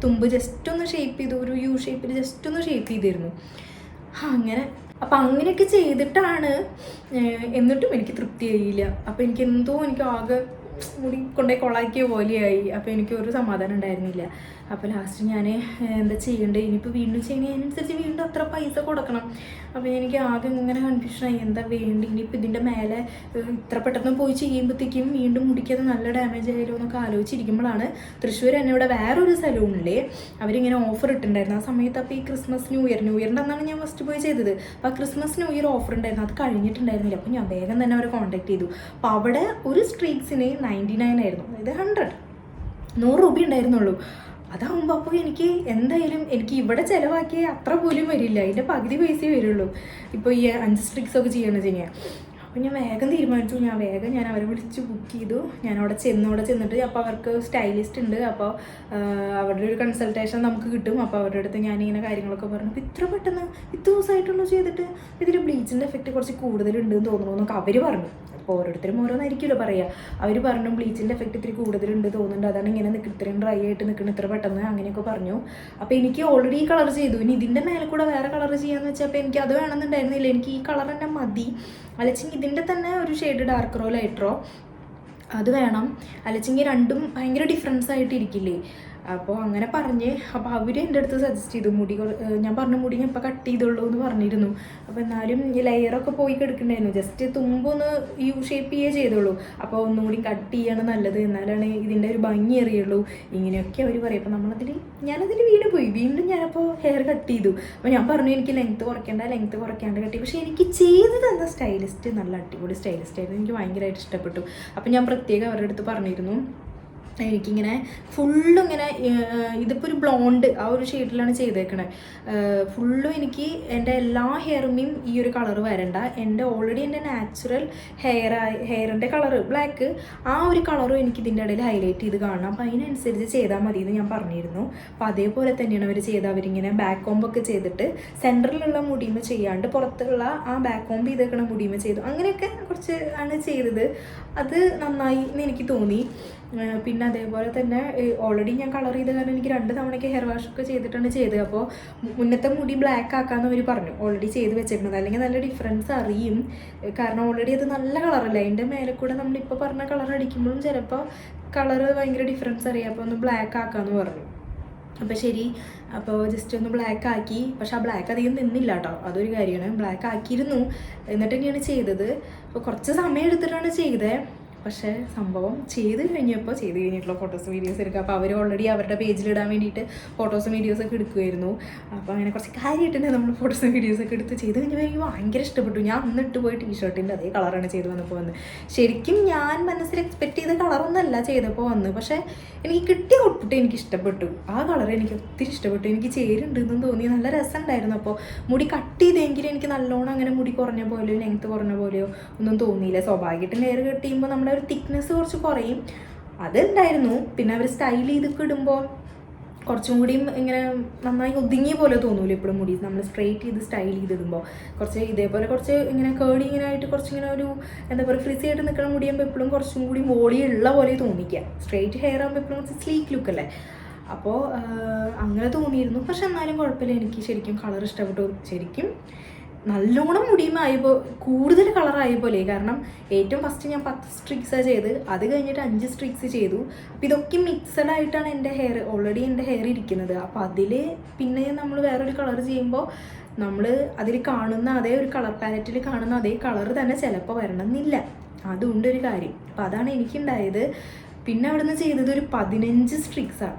തുമ്പ് ജസ്റ്റ് ഒന്ന് ഷേപ്പ് ചെയ്തു, ഒരു യു ഷേപ്പിൽ ജസ്റ്റ് ഒന്ന് ഷേപ്പ് ചെയ്തിരുന്നു. അങ്ങനെ അപ്പം അങ്ങനെയൊക്കെ ചെയ്തിട്ടാണ്, എന്നിട്ടും എനിക്ക് തൃപ്തിയായില്ല. അപ്പോൾ എനിക്ക് ആകെ മുടി കൊണ്ടുപോയി കൊളാക്കിയ പോലെയായി. അപ്പോൾ എനിക്കൊരു സമാധാനം ഉണ്ടായിരുന്നില്ല. അപ്പോൾ ലാസ്റ്റ് ഞാൻ എന്താ ചെയ്യേണ്ടത്, ഇനിയിപ്പോൾ വീണ്ടും ചെയ്യുന്നതിനനുസരിച്ച് വീണ്ടും അത്ര പൈസ കൊടുക്കണം. അപ്പോൾ എനിക്ക് ആകെ ഇങ്ങനെ കൺഫ്യൂഷനായി, എന്താ വേണ്ടി. ഇനിയിപ്പോൾ ഇതിൻ്റെ മേലെ ഇത്ര പെട്ടെന്ന് പോയി ചെയ്യുമ്പോഴത്തേക്കും വീണ്ടും മുടിക്കത് നല്ല ഡാമേജ് ആയാലോ എന്നൊക്കെ ആലോചിച്ചിരിക്കുമ്പോഴാണ് തൃശ്ശൂർ തന്നെ ഇവിടെ വേറൊരു സലൂണിൽ അവരിങ്ങനെ ഓഫർ ഇട്ടുണ്ടായിരുന്നു. ആ സമയത്ത് അപ്പോൾ ഈ ക്രിസ്മസ് ന്യൂ ഇയറിൻ്റെ അന്നാണ് ഞാൻ ഫസ്റ്റ് പോയി ചെയ്തത്. അപ്പോൾ ആ ക്രിസ്മസ് ന്യൂ ഇയർ ഓഫർ ഉണ്ടായിരുന്നു, അത് കഴിഞ്ഞിട്ടുണ്ടായിരുന്നില്ല. അപ്പോൾ ഞാൻ വേഗം തന്നെ അവരെ കോൺടാക്ട് ചെയ്തു. അപ്പോൾ അവിടെ ഒരു സ്ട്രീക്സിന് 99 ആയിരുന്നു, അതായത് 100 രൂപ ഉണ്ടായിരുന്നുള്ളൂ. അതാകുമ്പോൾ അപ്പോൾ എനിക്ക് എന്തായാലും എനിക്ക് ഇവിടെ ചിലവാക്കിയ അത്ര പോലും വരില്ല, അതിൻ്റെ പകുതി പൈസ വരുള്ളൂ ഇപ്പോൾ ഈ 5 സ്ട്രിക്സൊക്കെ ചെയ്യണമെന്ന് വെച്ചാൽ. അപ്പോൾ ഞാൻ വേഗം തീരുമാനിച്ചു. ഞാൻ അവരെ വിളിച്ച് ബുക്ക് ചെയ്തു. ഞാൻ അവിടെ ചെന്നിട്ട് അപ്പോൾ അവർക്ക് സ്റ്റൈലിസ്റ്റ് ഉണ്ട്. അപ്പോൾ അവരുടെ ഒരു കൺസൾട്ടേഷൻ നമുക്ക് കിട്ടും. അപ്പോൾ അവരുടെ അടുത്ത് ഞാനിങ്ങനെ കാര്യങ്ങളൊക്കെ പറഞ്ഞു. അപ്പോൾ ഇത്ര പെട്ടെന്ന് 10 ദിവസമായിട്ടുള്ളൂ ചെയ്തിട്ട്, ഇതിൽ ബ്ലീച്ചിൻ്റെ എഫക്റ്റ് കുറച്ച് കൂടുതലുണ്ടെന്ന് തോന്നുന്നു എന്നൊക്കെ അവർ പറഞ്ഞു. അപ്പോൾ ഓരോരുത്തരും ഓരോന്നായിരിക്കുമല്ലോ പറയുക. അവർ പറഞ്ഞു ബ്ലീച്ചിൻ്റെ എഫക്റ്റ് ഇത്തിരി കൂടുതലുണ്ട് തോന്നുന്നുണ്ട്, അതാണ് ഇങ്ങനെ ഇത്രയും ഡ്രൈ ആയിട്ട് നിൽക്കുന്നത് ഇത്ര പെട്ടെന്ന്, അങ്ങനെയൊക്കെ പറഞ്ഞു. അപ്പോൾ എനിക്ക് ഓൾറെഡി ഈ കളർ ചെയ്തു, ഇനി ഇതിൻ്റെ മേലെ കൂടെ വേറെ കളർ ചെയ്യാമെന്ന് വെച്ചാൽ അപ്പോൾ എനിക്ക് അത് വേണമെന്നുണ്ടായിരുന്നില്ല. എനിക്ക് ഈ കളർ തന്നെ മതി. അല്ലെങ്കിൽ ഇതിൻ്റെ തന്നെ ഒരു ഷെയ്ഡ് ഡാർക്കറോ ലൈറ്ററോ അത് വേണം. അല്ലെങ്കിൽ രണ്ടും ഭയങ്കര ഡിഫറൻസ് ആയിട്ടിരിക്കില്ലേ. അപ്പോൾ അങ്ങനെ പറഞ്ഞ് അപ്പോൾ അവർ എൻ്റെ അടുത്ത് സജസ്റ്റ് ചെയ്തു മുടി ഞാൻ പറഞ്ഞു മുടി ഞാൻ ഇപ്പോൾ കട്ട് ചെയ്തുള്ളൂ എന്ന് പറഞ്ഞിരുന്നു. അപ്പോൾ എന്നാലും ഈ ലെയറൊക്കെ പോയി കിടക്കണ്ടായിരുന്നു, ജസ്റ്റ് തുമ്പൊന്ന് യു ഷേപ്പ് ചെയ്യുകയേ ചെയ്തുള്ളൂ. അപ്പോൾ ഒന്നും കൂടി കട്ട് ചെയ്യാണ് നല്ലത്, എന്നാലാണ് ഇതിൻ്റെ ഒരു ഭംഗി അറിയുള്ളൂ, ഇങ്ങനെയൊക്കെ അവർ പറയും. അപ്പോൾ ഞാനതിൽ വീണ്ടും ഞാനപ്പോൾ ഹെയർ കട്ട് ചെയ്തു. അപ്പോൾ ഞാൻ പറഞ്ഞു എനിക്ക് ലെങ്ത്ത് കുറയ്ക്കാണ്ട് കട്ടി. പക്ഷേ എനിക്ക് ചെയ്ത് തന്ന സ്റ്റൈലിസ്റ്റ് നല്ല അടിപൊളി സ്റ്റൈലിസ്റ്റ് ആയിരുന്നു, എനിക്ക് ഭയങ്കരമായിട്ട് ഇഷ്ടപ്പെട്ടു. അപ്പോൾ ഞാൻ പ്രത്യേകം അവരുടെ അടുത്ത് പറഞ്ഞിരുന്നു എനിക്കിങ്ങനെ ഫുള്ളും ഇങ്ങനെ ഇതിപ്പോൾ ഒരു ബ്ലോണ്ട് ആ ഒരു ഷെയ്ഡിലാണ് ചെയ്തേക്കണേ. ഫുള്ളും എൻ്റെ എല്ലാ ഹെയറുമേയും ഈ ഒരു കളർ വരണ്ട, ഓൾറെഡി എൻ്റെ നാച്ചുറൽ ഹെയറിൻ്റെ കളറ് ബ്ലാക്ക്, ആ ഒരു കളറും എനിക്ക് ഇതിൻ്റെ ഇടയിൽ ഹൈലൈറ്റ് ചെയ്ത് കാണണം. അപ്പോൾ അതിനനുസരിച്ച് ചെയ്താൽ മതി എന്ന് ഞാൻ പറഞ്ഞിരുന്നു. അപ്പോൾ അതേപോലെ തന്നെയാണ് അവർ ചെയ്ത്, അവരിങ്ങനെ ബാക്ക് കോമ്പൊക്കെ ചെയ്തിട്ട് സെൻറ്ററിലുള്ള മുടിയുമ ചെയ്യാണ്ട് പുറത്തുള്ള ആ ബാക്ക് കോമ്പ് ചെയ്തേക്കണ മുടിയുമ ചെയ്തു. അങ്ങനെയൊക്കെ കുറച്ച് ആണ് ചെയ്തത്. അത് നന്നായി എന്ന് എനിക്ക് തോന്നി. പിന്നെ അതേപോലെ തന്നെ ഓൾറെഡി ഞാൻ കളർ ചെയ്ത കാരണം എനിക്ക് 2 തവണയ്ക്ക് ഹെയർ വാഷൊക്കെ ചെയ്തിട്ടാണ് ചെയ്തത്. അപ്പോൾ മുന്നത്തെ മുടി ബ്ലാക്ക് ആക്കാമെന്ന് അവർ പറഞ്ഞു, ഓൾറെഡി ചെയ്ത് വെച്ചിരുന്നത്, അല്ലെങ്കിൽ നല്ല ഡിഫറൻസ് അറിയും. കാരണം ഓൾറെഡി അത് നല്ല കളറല്ല, അതിൻ്റെ മേലെ കൂടെ നമ്മളിപ്പോൾ പറഞ്ഞ കളർ അടിക്കുമ്പോഴും ചിലപ്പോൾ കളറ് ഭയങ്കര ഡിഫറൻസ് അറിയാം. അപ്പോൾ ഒന്ന് ബ്ലാക്ക് ആക്കാമെന്ന് പറഞ്ഞു. അപ്പോൾ ശരി, അപ്പോൾ ജസ്റ്റ് ഒന്ന് ബ്ലാക്ക് ആക്കി. പക്ഷെ ആ ബ്ലാക്ക് അധികം നിന്നില്ല കേട്ടോ, അതൊരു കാര്യമാണ്. ബ്ലാക്ക് ആക്കിയിരുന്നു, എന്നിട്ട് തന്നെയാണ് ചെയ്തത്. അപ്പോൾ കുറച്ച് സമയം എടുത്തിട്ടാണ് ചെയ്തത്. പക്ഷേ സംഭവം ചെയ്ത് കഴിഞ്ഞിട്ടുള്ള ഫോട്ടോസ് വീഡിയോസ് എടുക്കുക. അപ്പോൾ അവർ ഓൾറെഡി അവരുടെ പേജിലിടാൻ വേണ്ടിയിട്ട് ഫോട്ടോസും വീഡിയോസൊക്കെ എടുക്കുമായിരുന്നു. അപ്പോൾ അങ്ങനെ കുറച്ച് കാര്യമായിട്ട് നമ്മൾ ഫോട്ടോസും വീഡിയോസൊക്കെ എടുത്ത് ചെയ്ത് കഴിഞ്ഞപ്പോൾ എനിക്ക് ഭയങ്കര ഇഷ്ടപ്പെട്ടു. ഞാൻ അന്നിട്ട് പോയി ടീഷർട്ടിൻ്റെ അതേ കളറാണ് ചെയ്ത് വന്നപ്പോൾ ശരിക്കും ഞാൻ മനസ്സിൽ എക്സ്പെക്ട് ചെയ്ത കളറൊന്നുമല്ല ചെയ്തപ്പോൾ പക്ഷേ എനിക്ക് കിട്ടിയ ഔട്ട്പുട്ട് എനിക്ക് ഇഷ്ടപ്പെട്ടു. ആ കളർ എനിക്ക് ഒത്തിരി ഇഷ്ടപ്പെട്ടു, എനിക്ക് ചേരുന്നുണ്ടെന്നും തോന്നി, നല്ല രസമുണ്ടായിരുന്നു. അപ്പോൾ മുടി കട്ട് ചെയ്തെങ്കിലും എനിക്ക് നല്ലോണം അങ്ങനെ മുടി കുറഞ്ഞ പോലെയോ ലെങ്ത്ത് കുറഞ്ഞ പോലെയോ ഒന്നും തോന്നിയില്ല. സ്വാഭാവികമായിട്ടും ഹെയർ കട്ട് ചെയ്യുമ്പോൾ നമ്മുടെ ഒരു തിക്നെസ് കുറച്ച് കുറയും, അതുണ്ടായിരുന്നു. പിന്നെ അവർ സ്റ്റൈൽ ചെയ്തൊക്കെ ഇടുമ്പോൾ കുറച്ചും കൂടിയും ഇങ്ങനെ നന്നായി ഒതുങ്ങിയ പോലെ തോന്നൂല എപ്പോഴും മുടി നമ്മൾ സ്ട്രെയിറ്റ് ചെയ്ത് സ്റ്റൈൽ ചെയ്തിടുമ്പോൾ. കുറച്ച് ഇതേപോലെ കുറച്ച് ഇങ്ങനെ കേളിങ്ങിനായിട്ട് കുറച്ചിങ്ങനെ ഒരു എന്താ പറയുക ഫ്രിസി ആയിട്ട് നിൽക്കുന്ന മുടിയാകുമ്പോൾ എപ്പോഴും കുറച്ചും കൂടി വോളിയുള്ള പോലെ തോന്നിക്കുക. സ്ട്രെയിറ്റ് ഹെയർ ആകുമ്പോൾ എപ്പോഴും കുറച്ച് സ്ലീക്ക് ലുക്കല്ലേ, അപ്പോൾ അങ്ങനെ തോന്നിയിരുന്നു. പക്ഷെ എന്നാലും കുഴപ്പമില്ല, എനിക്ക് ശരിക്കും കളർ ഇഷ്ടപ്പെട്ടു. ശരിക്കും നല്ലോണം മുടിയുമായപ്പോൾ കൂടുതൽ കളറായ പോലെ. കാരണം ഏറ്റവും ഫസ്റ്റ് ഞാൻ 10 സ്ട്രിക്സാണ് ചെയ്ത്, അത് കഴിഞ്ഞിട്ട് 5 സ്ട്രിക്സ് ചെയ്തു. അപ്പോൾ ഇതൊക്കെ മിക്സഡ് ആയിട്ടാണ് എൻ്റെ ഹെയർ ഓൾറെഡി എൻ്റെ ഹെയർ ഇരിക്കുന്നത്. അപ്പോൾ അതിൽ പിന്നെ നമ്മൾ വേറൊരു കളർ ചെയ്യുമ്പോൾ നമ്മൾ അതിൽ കാണുന്ന അതേ ഒരു കളർ പാലറ്റിൽ കാണുന്ന അതേ കളർ തന്നെ ചിലപ്പോൾ വരണമെന്നില്ല, അതുകൊണ്ടൊരു കാര്യം. അപ്പോൾ അതാണ് എനിക്കുണ്ടായത്. പിന്നെ അവിടെ നിന്ന് ചെയ്തത് ഒരു 15 സ്ട്രിക്സാണ്.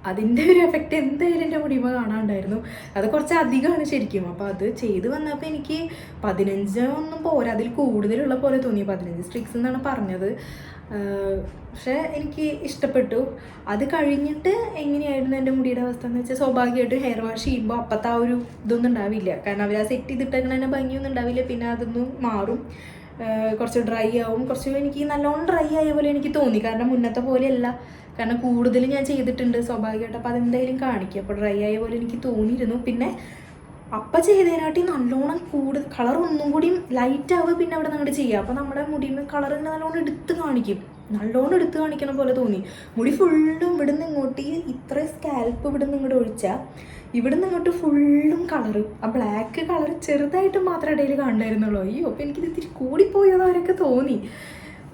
അതിൻ്റെ ഒരു എഫക്റ്റ് എന്തായാലും എൻ്റെ മുടിമ കാണാനുണ്ടായിരുന്നു. അത് കുറച്ച് അധികമാണ് ശരിക്കും. അപ്പോൾ അത് ചെയ്ത് വന്നപ്പോൾ എനിക്ക് 15 ഒന്നും പോരാ, അതിൽ കൂടുതലുള്ള പോലെ തോന്നി. 15 സ്ട്രിക്സ് എന്നാണ് പറഞ്ഞത്. പക്ഷേ എനിക്ക് ഇഷ്ടപ്പെട്ടു. അത് കഴിഞ്ഞിട്ട് എങ്ങനെയായിരുന്നു എൻ്റെ മുടിയുടെ അവസ്ഥ എന്ന് വെച്ചാൽ, സ്വാഭാവികമായിട്ടും ഹെയർ വാഷ് ചെയ്യുമ്പോൾ അപ്പത്തെ ആ ഒരു ഇതൊന്നും ഉണ്ടാവില്ല. കാരണം അവർ ആ സെറ്റ് ചെയ്തിട്ടേക്കണ ഭംഗിയൊന്നും ഉണ്ടാവില്ല. പിന്നെ അതൊന്നും മാറും, കുറച്ച് ഡ്രൈ ആവും. കുറച്ച് എനിക്ക് നല്ലോണം ഡ്രൈ ആയ പോലെ എനിക്ക് തോന്നി. കാരണം മുന്നത്തെ പോലെയല്ല, കാരണം കൂടുതൽ ഞാൻ ചെയ്തിട്ടുണ്ട് സ്വാഭാവികമായിട്ട്. അപ്പോൾ അതെന്തായാലും കാണിക്കും. അപ്പോൾ ഡ്രൈ ആയ പോലെ എനിക്ക് തോന്നിയിരുന്നു. പിന്നെ അപ്പം ചെയ്തതിനായിട്ട് നല്ലോണം കൂടുതൽ കളർ ഒന്നും കൂടി ലൈറ്റ് ആവുക പിന്നെ അവിടെ അങ്ങോട്ട് ചെയ്യുക. അപ്പോൾ നമ്മുടെ മുടിയിൽ കളർ നല്ലോണം എടുത്ത് കാണിക്കണ പോലെ തോന്നി. മുടി ഫുള്ളും ഇവിടുന്ന് ഇങ്ങോട്ട് ഇത്ര സ്കാൽപ്പ് ഇവിടുന്ന് ഇങ്ങോട്ട് ഒഴിച്ചാൽ ഇവിടുന്ന് ഇങ്ങോട്ട് ഫുള്ളും കളറ്, ആ ബ്ലാക്ക് കളർ ചെറുതായിട്ട് മാത്രമേ ഇടയിൽ കാണുമായിരുന്നുള്ളൂ. അയ്യോ, അപ്പോൾ എനിക്കിത് ഇത്തിരി കൂടിപ്പോയതവരൊക്കെ തോന്നി.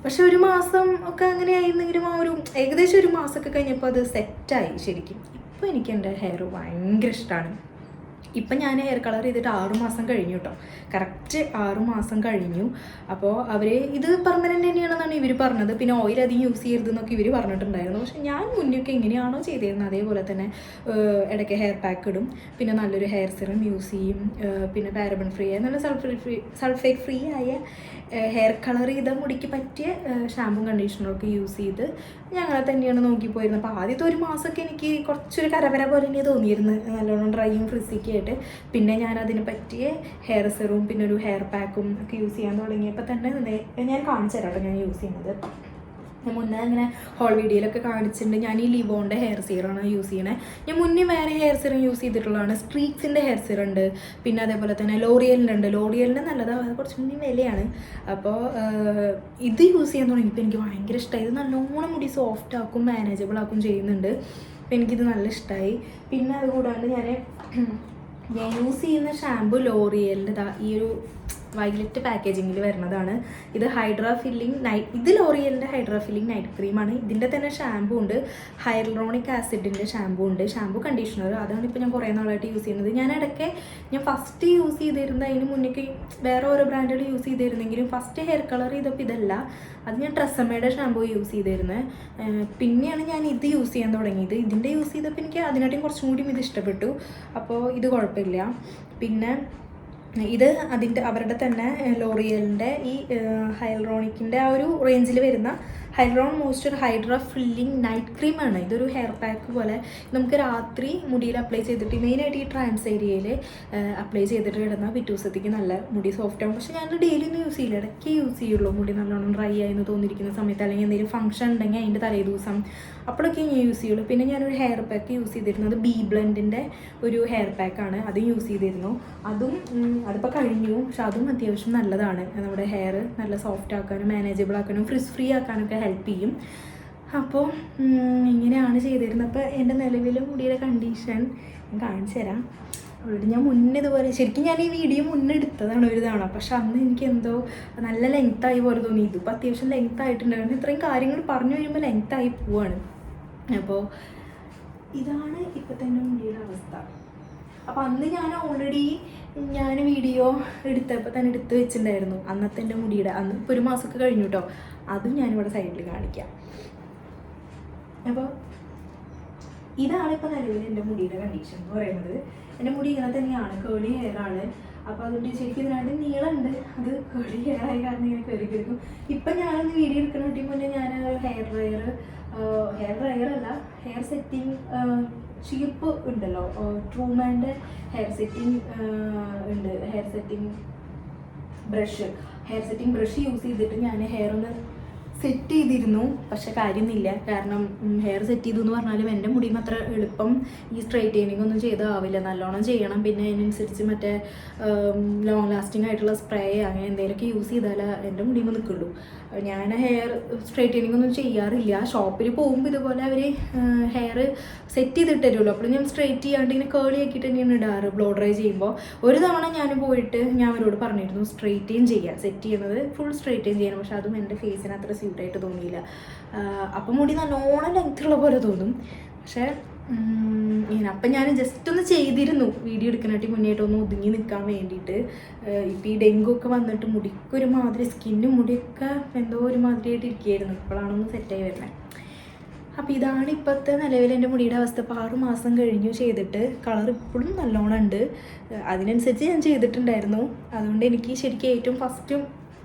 പക്ഷെ 1 മാസം ഒക്കെ അങ്ങനെ ആയിരുന്നെങ്കിലും ആ ഒരു ഏകദേശം 1 മാസമൊക്കെ കഴിഞ്ഞപ്പോൾ അത് സെറ്റായി ശരിക്കും. ഇപ്പോൾ എനിക്ക് എൻ്റെ ഹെയർ ഭയങ്കര ഇഷ്ടമാണ്. ഇപ്പം ഞാൻ ഹെയർ കളർ ചെയ്തിട്ട് 6 മാസം കഴിഞ്ഞു കേട്ടോ, കറക്റ്റ് 6 മാസം കഴിഞ്ഞു. അപ്പോൾ അവർ ഇത് പെർമനൻ്റ് തന്നെയാണെന്നാണ് ഇവർ പറഞ്ഞത്. പിന്നെ ഓയിൽ അധികം യൂസ് ചെയ്യരുതെന്നൊക്കെ ഇവർ പറഞ്ഞിട്ടുണ്ടായിരുന്നു. പക്ഷെ ഞാൻ മുന്നൊക്കെ എങ്ങനെയാണോ ചെയ്തിരുന്നത് അതേപോലെ തന്നെ ഇടയ്ക്ക് ഹെയർ പാക്ക് ഇടും, പിന്നെ നല്ലൊരു ഹെയർ സിറം യൂസ് ചെയ്യും, പിന്നെ പാരബൺ ഫ്രീ ആയ നല്ല സൾഫേറ്റ് ഫ്രീ ആയ ഹെയർ കളർ ചെയ്ത മുടിക്ക് പറ്റിയ ഷാമ്പും കണ്ടീഷണറൊക്കെ യൂസ് ചെയ്ത് ഞങ്ങളെ തന്നെയാണ് നോക്കിപ്പോയിരുന്നത്. അപ്പോൾ ആദ്യത്തെ 1 മാസമൊക്കെ എനിക്ക് കുറച്ചൊരു കരവര പോലെ തന്നെ തോന്നിയിരുന്നു, നല്ലോണം ഡ്രൈയും ഫ്രിസിയൊക്കെ ആയിട്ട്. പിന്നെ ഞാൻ അതിന് പറ്റിയ ഹെയർ സിറവും പിന്നെ ഒരു ഹെയർ പാക്കും ഒക്കെ യൂസ് ചെയ്യാൻ തുടങ്ങിയപ്പോൾ തന്നെ ഞാൻ കാണിച്ചു തരാം കേട്ടോ ഞാൻ യൂസ് ചെയ്യുന്നത്. ഞാൻ മുന്നേ അങ്ങനെ ഹോൾ വീഡിയോയിലൊക്കെ കാണിച്ചിട്ടുണ്ട്. ഞാൻ ഈ ലിവോൻ്റെ ഹെയർ സീറാണ് യൂസ് ചെയ്യണേ. ഞാൻ മുന്നേ വേറെ ഹെയർ സീറം യൂസ് ചെയ്തിട്ടുള്ളതാണ്. സ്ട്രീക്സിൻ്റെ ഹെയർ സീറം ഉണ്ട്, പിന്നെ അതേപോലെ തന്നെ ലോറിയലിൻ്റെ നല്ലതാണ്, അത് കുറച്ച് മുന്നേ വിലയാണ്. അപ്പോൾ ഇത് യൂസ് ചെയ്യാൻ തുടങ്ങിയപ്പോൾ എനിക്ക് ഭയങ്കര ഇഷ്ടമായി. ഇത് നല്ലോണം മുടി സോഫ്റ്റ് ആക്കും, മാനേജബിൾ ആക്കും ചെയ്യുന്നുണ്ട്. അപ്പോൾ എനിക്കിത് നല്ല ഇഷ്ടമായി. പിന്നെ അതുകൂടാണ്ട് ഞാൻ യൂസ് ചെയ്യുന്ന ഷാമ്പു ലോറിയലിൻ്റെ ഈ ഒരു വയലറ്റ് പാക്കേജിങ്ങിൽ വരുന്നതാണ്. ഇത് ഹൈഡ്രാ ഫില്ലിംഗ് ഇത് ലോറിയലിൻ്റെ ഹൈഡ്രാ ഫില്ലിംഗ് നൈറ്റ് ക്രീമാണ്. ഇതിൻ്റെ തന്നെ ഷാമ്പൂ ഉണ്ട്, ഹൈലറോണിക് ആസിഡിൻ്റെ ഷാമ്പൂ ഉണ്ട്, ഷാമ്പൂ കണ്ടീഷണർ. അതാണ് ഇപ്പോൾ ഞാൻ കുറേ നാളായിട്ട് യൂസ് ചെയ്യുന്നത്. ഞാൻ ഫസ്റ്റ് യൂസ് ചെയ്തിരുന്നത്, അതിന് മുന്നേക്ക് വേറെ ഓരോ ബ്രാൻഡുകൾ യൂസ് ചെയ്തിരുന്നെങ്കിലും ഫസ്റ്റ് ഹെയർ കളർ ചെയ്തപ്പോൾ ഇതല്ല, അത് ഞാൻ ട്രെസമ്മയുടെ ഷാമ്പൂ യൂസ് ചെയ്തിരുന്നത്. പിന്നെയാണ് ഞാൻ ഇത് യൂസ് ചെയ്യാൻ തുടങ്ങിയത്. ഇതിൻ്റെ യൂസ് ചെയ്തപ്പോൾ എനിക്ക് അതിനായിട്ടും കുറച്ചും കൂടി ഇത് ഇഷ്ടപ്പെട്ടു. അപ്പോൾ ഇത് കുഴപ്പമില്ല. പിന്നെ ഇത് അവരുടെ തന്നെ ലോറിയലിൻ്റെ ഈ ഹൈലറോണിക്കിൻ്റെ ആ ഒരു റേഞ്ചിൽ വരുന്ന ഹൈലറോൺ മോയ്സ്ചർ ഹൈഡ്രാ ഫില്ലിംഗ് നൈറ്റ് ക്രീമാണ്. ഇതൊരു ഹെയർ പാക്ക് പോലെ നമുക്ക് രാത്രി മുടിയിൽ അപ്ലൈ ചെയ്തിട്ട്, മെയിനായിട്ട് ഈ ട്രാൻസ് ഏരിയയിൽ അപ്ലൈ ചെയ്തിട്ട് കിടന്നാൽ പിറ്റേ ദിവസത്തേക്ക് നല്ല മുടി സോഫ്റ്റ് ആകും. പക്ഷേ ഞാൻ ഡെയിലി ഒന്നും യൂസ് ചെയ്യില്ല, ഇടയ്ക്ക് യൂസ് ചെയ്യുള്ളൂ. മുടി നല്ലോണം ഡ്രൈ ആയെന്ന് തോന്നിയിരിക്കുന്ന സമയത്ത്, അല്ലെങ്കിൽ എന്തെങ്കിലും ഫംഗ്ഷൻ ഉണ്ടെങ്കിൽ അതിൻ്റെ തലേ ദിവസം അപ്പോഴൊക്കെ ഞാൻ യൂസ് ചെയ്യുള്ളൂ. പിന്നെ ഞാനൊരു ഹെയർ പാക്ക് യൂസ് ചെയ്തിരുന്നത് ബി ബ്ലെൻഡിൻ്റെ ഒരു ഹെയർ പാക്കാണ്, അതും യൂസ് ചെയ്തിരുന്നു. അതിപ്പോൾ കഴിഞ്ഞു, പക്ഷെ അതും അത്യാവശ്യം നല്ലതാണ്. നമ്മുടെ ഹെയർ നല്ല സോഫ്റ്റ് ആക്കാനും മാനേജബിൾ ആക്കാനും ഫ്രിസ് ഫ്രീ ആക്കാനൊക്കെ ഹെൽപ്പ് ചെയ്യും. അപ്പോൾ ഇങ്ങനെയാണ് ചെയ്തിരുന്നത്. അപ്പോൾ എൻ്റെ നിലവിലെ മുടിയുടെ കണ്ടീഷൻ ഞാൻ കാണിച്ചു തരാം. അവിടെ ഞാൻ മുന്നേ ഇതുപോലെ, ശരിക്കും ഞാൻ ഈ വീഡിയോ മുന്നേ എടുത്തതാണ് ഒരു തവണ, പക്ഷെ അന്ന് എനിക്ക് എന്തോ നല്ല ലെങ്ത്തായി പോലെ തോന്നി. ഇതിപ്പോൾ അത്യാവശ്യം ലെങ്ത് ആയിട്ടുണ്ടായിരുന്നു. ഇത്രയും കാര്യങ്ങൾ പറഞ്ഞു വരുമ്പോൾ ലെങ്ത്തായി പോവാണ്. അപ്പോൾ ഇതാണ് ഇപ്പോഴത്തെ എൻ്റെ മുടിയുടെ അവസ്ഥ. അപ്പോൾ അന്ന് ഞാൻ വീഡിയോ എടുത്തപ്പോൾ തന്നെ എടുത്ത് വെച്ചിട്ടുണ്ടായിരുന്നു അന്നത്തെ എൻ്റെ മുടിയുടെ. അന്ന് ഇപ്പോൾ ഒരു മാസമൊക്കെ കഴിഞ്ഞു കേട്ടോ. അതും ഞാനിവിടെ സൈഡിൽ കാണിക്കാം. അപ്പോൾ ഇതാണ് ഇപ്പോൾ നിലവിൽ എൻ്റെ മുടിയുടെ കണ്ടീഷൻ എന്ന് പറയുന്നത്. എൻ്റെ മുടി ഇങ്ങനെ തന്നെയാണ്, കേളി ഹെയർ ആണ്. അപ്പോൾ അതുകൊണ്ട് ശരിക്കും ഇതിനായിട്ട് നീളമുണ്ട്, അത് കേളി ഹെയർ ആയ കാരണം ഇങ്ങനെ കയറി കിടക്കും. ഇപ്പം ഞാനൊന്ന് വീഡിയോ എടുക്കണ മുന്നേ ഞാൻ ഹെയർ ഡ്രയർ അല്ല, ഹെയർ സെറ്റിംഗ് ചീപ്പ് ഉണ്ടല്ലോ, ട്രൂമാൻ്റെ ഹെയർ സെറ്റിംഗ് ഉണ്ട്, ഹെയർ സെറ്റിംഗ് ബ്രഷ് യൂസ് ചെയ്തിട്ട് ഞാൻ ഹെയർ ഒന്ന് സെറ്റ് ചെയ്തിരുന്നു. പക്ഷെ കാര്യമൊന്നുമില്ല, കാരണം ഹെയർ സെറ്റ് ചെയ്തു എന്ന് പറഞ്ഞാലും എൻ്റെ മുടിയും അത്ര എളുപ്പം ഈ സ്ട്രൈറ്റനിങ് ഒന്നും ചെയ്താവില്ല, നല്ലോണം ചെയ്യണം. പിന്നെ അതിനനുസരിച്ച് മറ്റേ ലോങ് ലാസ്റ്റിംഗ് ആയിട്ടുള്ള സ്പ്രേ അങ്ങനെ എന്തെങ്കിലുമൊക്കെ യൂസ് ചെയ്താലേ എൻ്റെ മുടിയും നിൽക്കുള്ളൂ. ഞാൻ ഹെയർ സ്ട്രൈറ്റനിങ് ഒന്നും ചെയ്യാറില്ല. ഷോപ്പിൽ പോകുമ്പോൾ ഇതുപോലെ അവർ ഹെയർ സെറ്റ് ചെയ്തിട്ട് തരുമല്ലോ, അപ്പോൾ ഞാൻ സ്ട്രൈറ്റ് ചെയ്യാണ്ട് ഇങ്ങനെ കേളി ആക്കിയിട്ട് തന്നെയാണ് ഇടാറ് ബ്ലോ ഡ്രൈ ചെയ്യുമ്പോൾ. ഒരു തവണ ഞാൻ പോയിട്ട് ഞാൻ അവരോട് പറഞ്ഞിരുന്നു സ്ട്രൈറ്റെയിൻ ചെയ്യാൻ, സെറ്റ് ചെയ്യുന്നത് ഫുൾ സ്ട്രൈറ്റെയിൻ ചെയ്യണം. പക്ഷെ അതും എൻ്റെ ഫേസിന് അത്ര സ്യൂട്ടായിട്ട് തോന്നിയില്ല. അപ്പം മുടി നല്ലോണം ലെങ്ത്തുള്ള പോലെ തോന്നും. പക്ഷേ അപ്പം ഞാൻ ജസ്റ്റ് ഒന്ന് ചെയ്തിരുന്നു വീഡിയോ എടുക്കാനായിട്ട് മുന്നേറ്റ് ഒന്ന് ഒതുങ്ങി നിൽക്കാൻ വേണ്ടിയിട്ട്. ഇപ്പം ഈ ഡെങ്കു ഒക്കെ വന്നിട്ട് മുടിക്കൊരു മാതിരി, സ്കിന്നും മുടിയൊക്കെ എന്തോ ഒരു മാതിരിയായിട്ട് ഇരിക്കുകയായിരുന്നു. ഇപ്പോഴാണൊന്ന് സെറ്റായി വരുന്നത്. അപ്പോൾ ഇതാണ് ഇപ്പോഴത്തെ നിലവിൽ എൻ്റെ മുടിയുടെ അവസ്ഥ. ഇപ്പോൾ 6 മാസം കഴിഞ്ഞു ചെയ്തിട്ട്. കളർ ഇപ്പോഴും നല്ലോണം ഉണ്ട്, അതിനനുസരിച്ച് ഞാൻ ചെയ്തിട്ടുണ്ടായിരുന്നു. അതുകൊണ്ട് എനിക്ക് ശരിക്കും ഏറ്റവും ഫസ്റ്റും